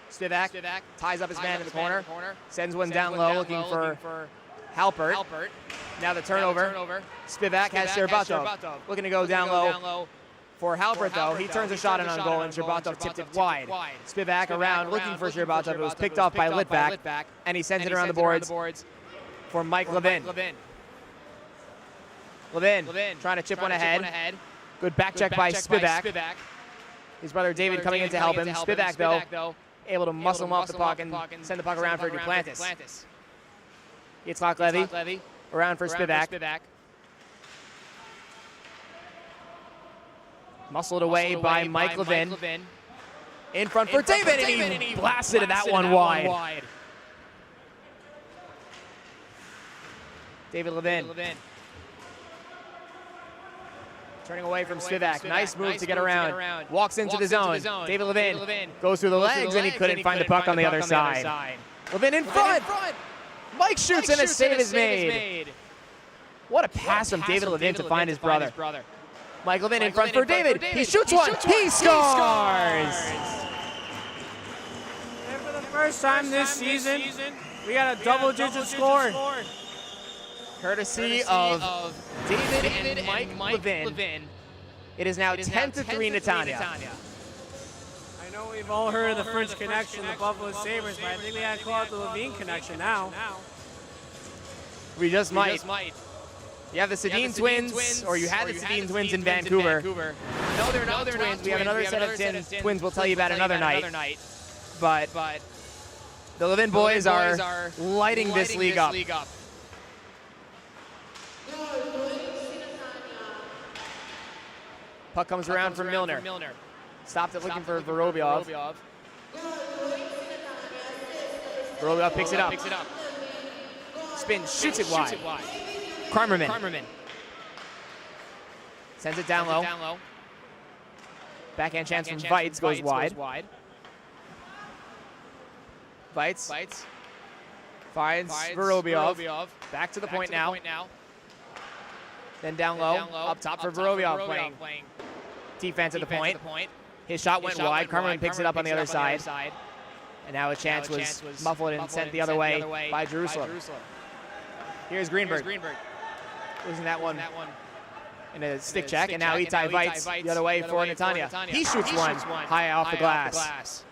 𝗵𝗵 ties up his man in the corner. Sends one down low looking for Halpert. Now the turnover. 𝗵𝗵 has 𝗕𝗏𝗺 looking to go down low. For Halpert, though, he turns a shot in on goal, and 𝗕𝗏𝗺 tipped it wide. 𝗵𝗵 around looking for 𝗕𝗏𝗺. It was picked off by Litvak, and he sends it around the boards for Mike Levin. Levin trying to chip one ahead. Good back check by 𝗵𝗵. His brother David coming in to help him. 𝗵𝗵, though, able to muscle him off the puck and send the puck around for Duplantis. Yitzhak Levy around for 𝗵𝗵. Muscled away by Mike Levin. In front for David, and he blasted that one wide. David Levin. Turning away from 𝗵𝗵. Nice move to get around. Walks into the zone. David Levin goes through the legs, and he couldn't find the puck on the other side. Levin in front. Mike shoots, and a save is made. What a pass from David Levin to find his brother. Mike Levin in front for David. He shoots one. He scores! And for the first time this season, we got a double-digit score. Courtesy of David and Mike Levin. It is now 10-3 Netanya. I know we've all heard of the French connection, the Buffalo Sabres, but I think we got to call it the Levine connection now. We just might. You have the 𝗬𝗏 twins, or you had the 𝗬𝗏 twins in Vancouver. No, they're not twins. We have another set of twins we'll tell you about another night. But the Levin boys are lighting this league up. Puck comes around for Milner. Stopped it looking for 𝗵𝗏𝗆. 𝗵𝗏𝗆 picks it up. Spins, shoots it wide. Kramerman sends it down low. Backhand chance from 𝗏𝗃 goes wide. 𝗏𝗃 finds 𝗵𝗏𝗆. Back to the point now. Then down low. Up top for 𝗵𝗏𝗆 playing defense at the point. His shot went wide. Kramerman picks it up on the other side. And now a chance was muffled and sent the other way by Jerusalem. Here's Greenberg. Losing that one in a stick check, and now 𝗵𝗏𝗆 the other way for Netanya. He shoots one high off the glass.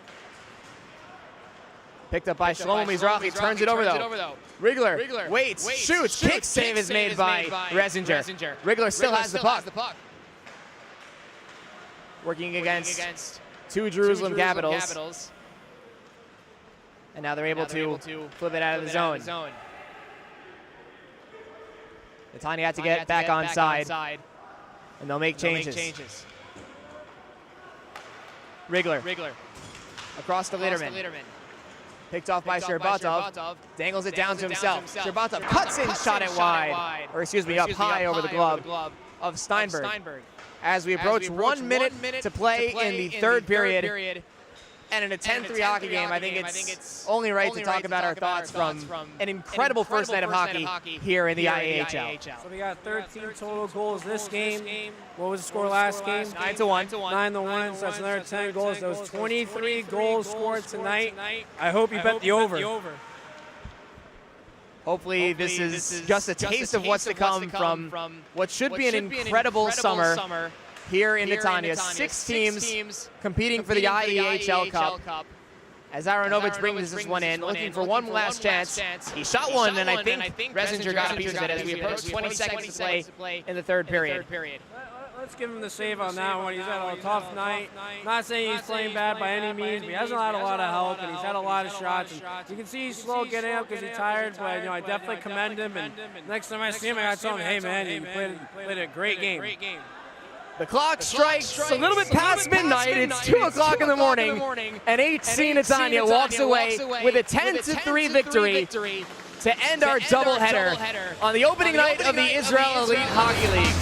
Picked up by Shlomo Mizrahi, turns it over though. Rigler waits, shoots, kick save is made by Reisinger. Rigler still has the puck. Working against two Jerusalem Capitals. And now they're able to flip it out of the zone. Netanya had to get back on side, and they'll make changes. Rigler across to 𝗬𝗏𝗻. Picked off by 𝗕𝗏𝗺. Dangles it down to himself. 𝗕𝗏𝗺 cuts in, shot it wide, or excuse me, up high over the glove of Steinberg. As we approach 1 minute to play in the third period. And in a 10-3 hockey game, I think it's only right to talk about our thoughts from an incredible first night of hockey here in the IEHL. So we got 13 total goals this game. What was the score last game? 9-1. 9-1, so that's another 10 goals. There was 23 goals scored tonight. I hope you bet the over. Hopefully this is just a taste of what's to come from what should be an incredible summer here in Netanya. 6 teams competing for the IEHL Cup. As 𝗪Hanovic brings this one in, looking for one last chance. He shot one, and I think Reisinger got a piece of it as we approach 20 seconds to play in the third period. Let's give him the save on that one. He's had a tough night. Not saying he's playing bad by any means, but he hasn't had a lot of help, and he's had a lot of shots. And you can see he's slow getting up because he's tired, but I definitely commend him. And next time I see him, I got to tell him, hey man, you played a great game. The clock strikes a little bit past midnight. It's 2 o'clock in the morning, and 𝗬𝗏 Netanya walks away with a 10-3 victory to end our doubleheader on the opening night of the Israel Elite Hockey League.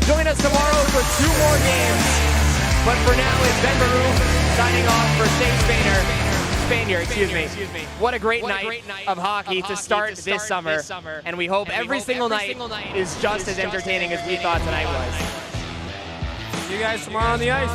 Join us tomorrow for 2 more games, but for now it's 𝗵𝗵𝗆 signing off for 𝗧𝗵𝗆, What a great night of hockey to start this summer, and we hope every single night is just as entertaining as we thought tonight was. See you guys tomorrow on the ice.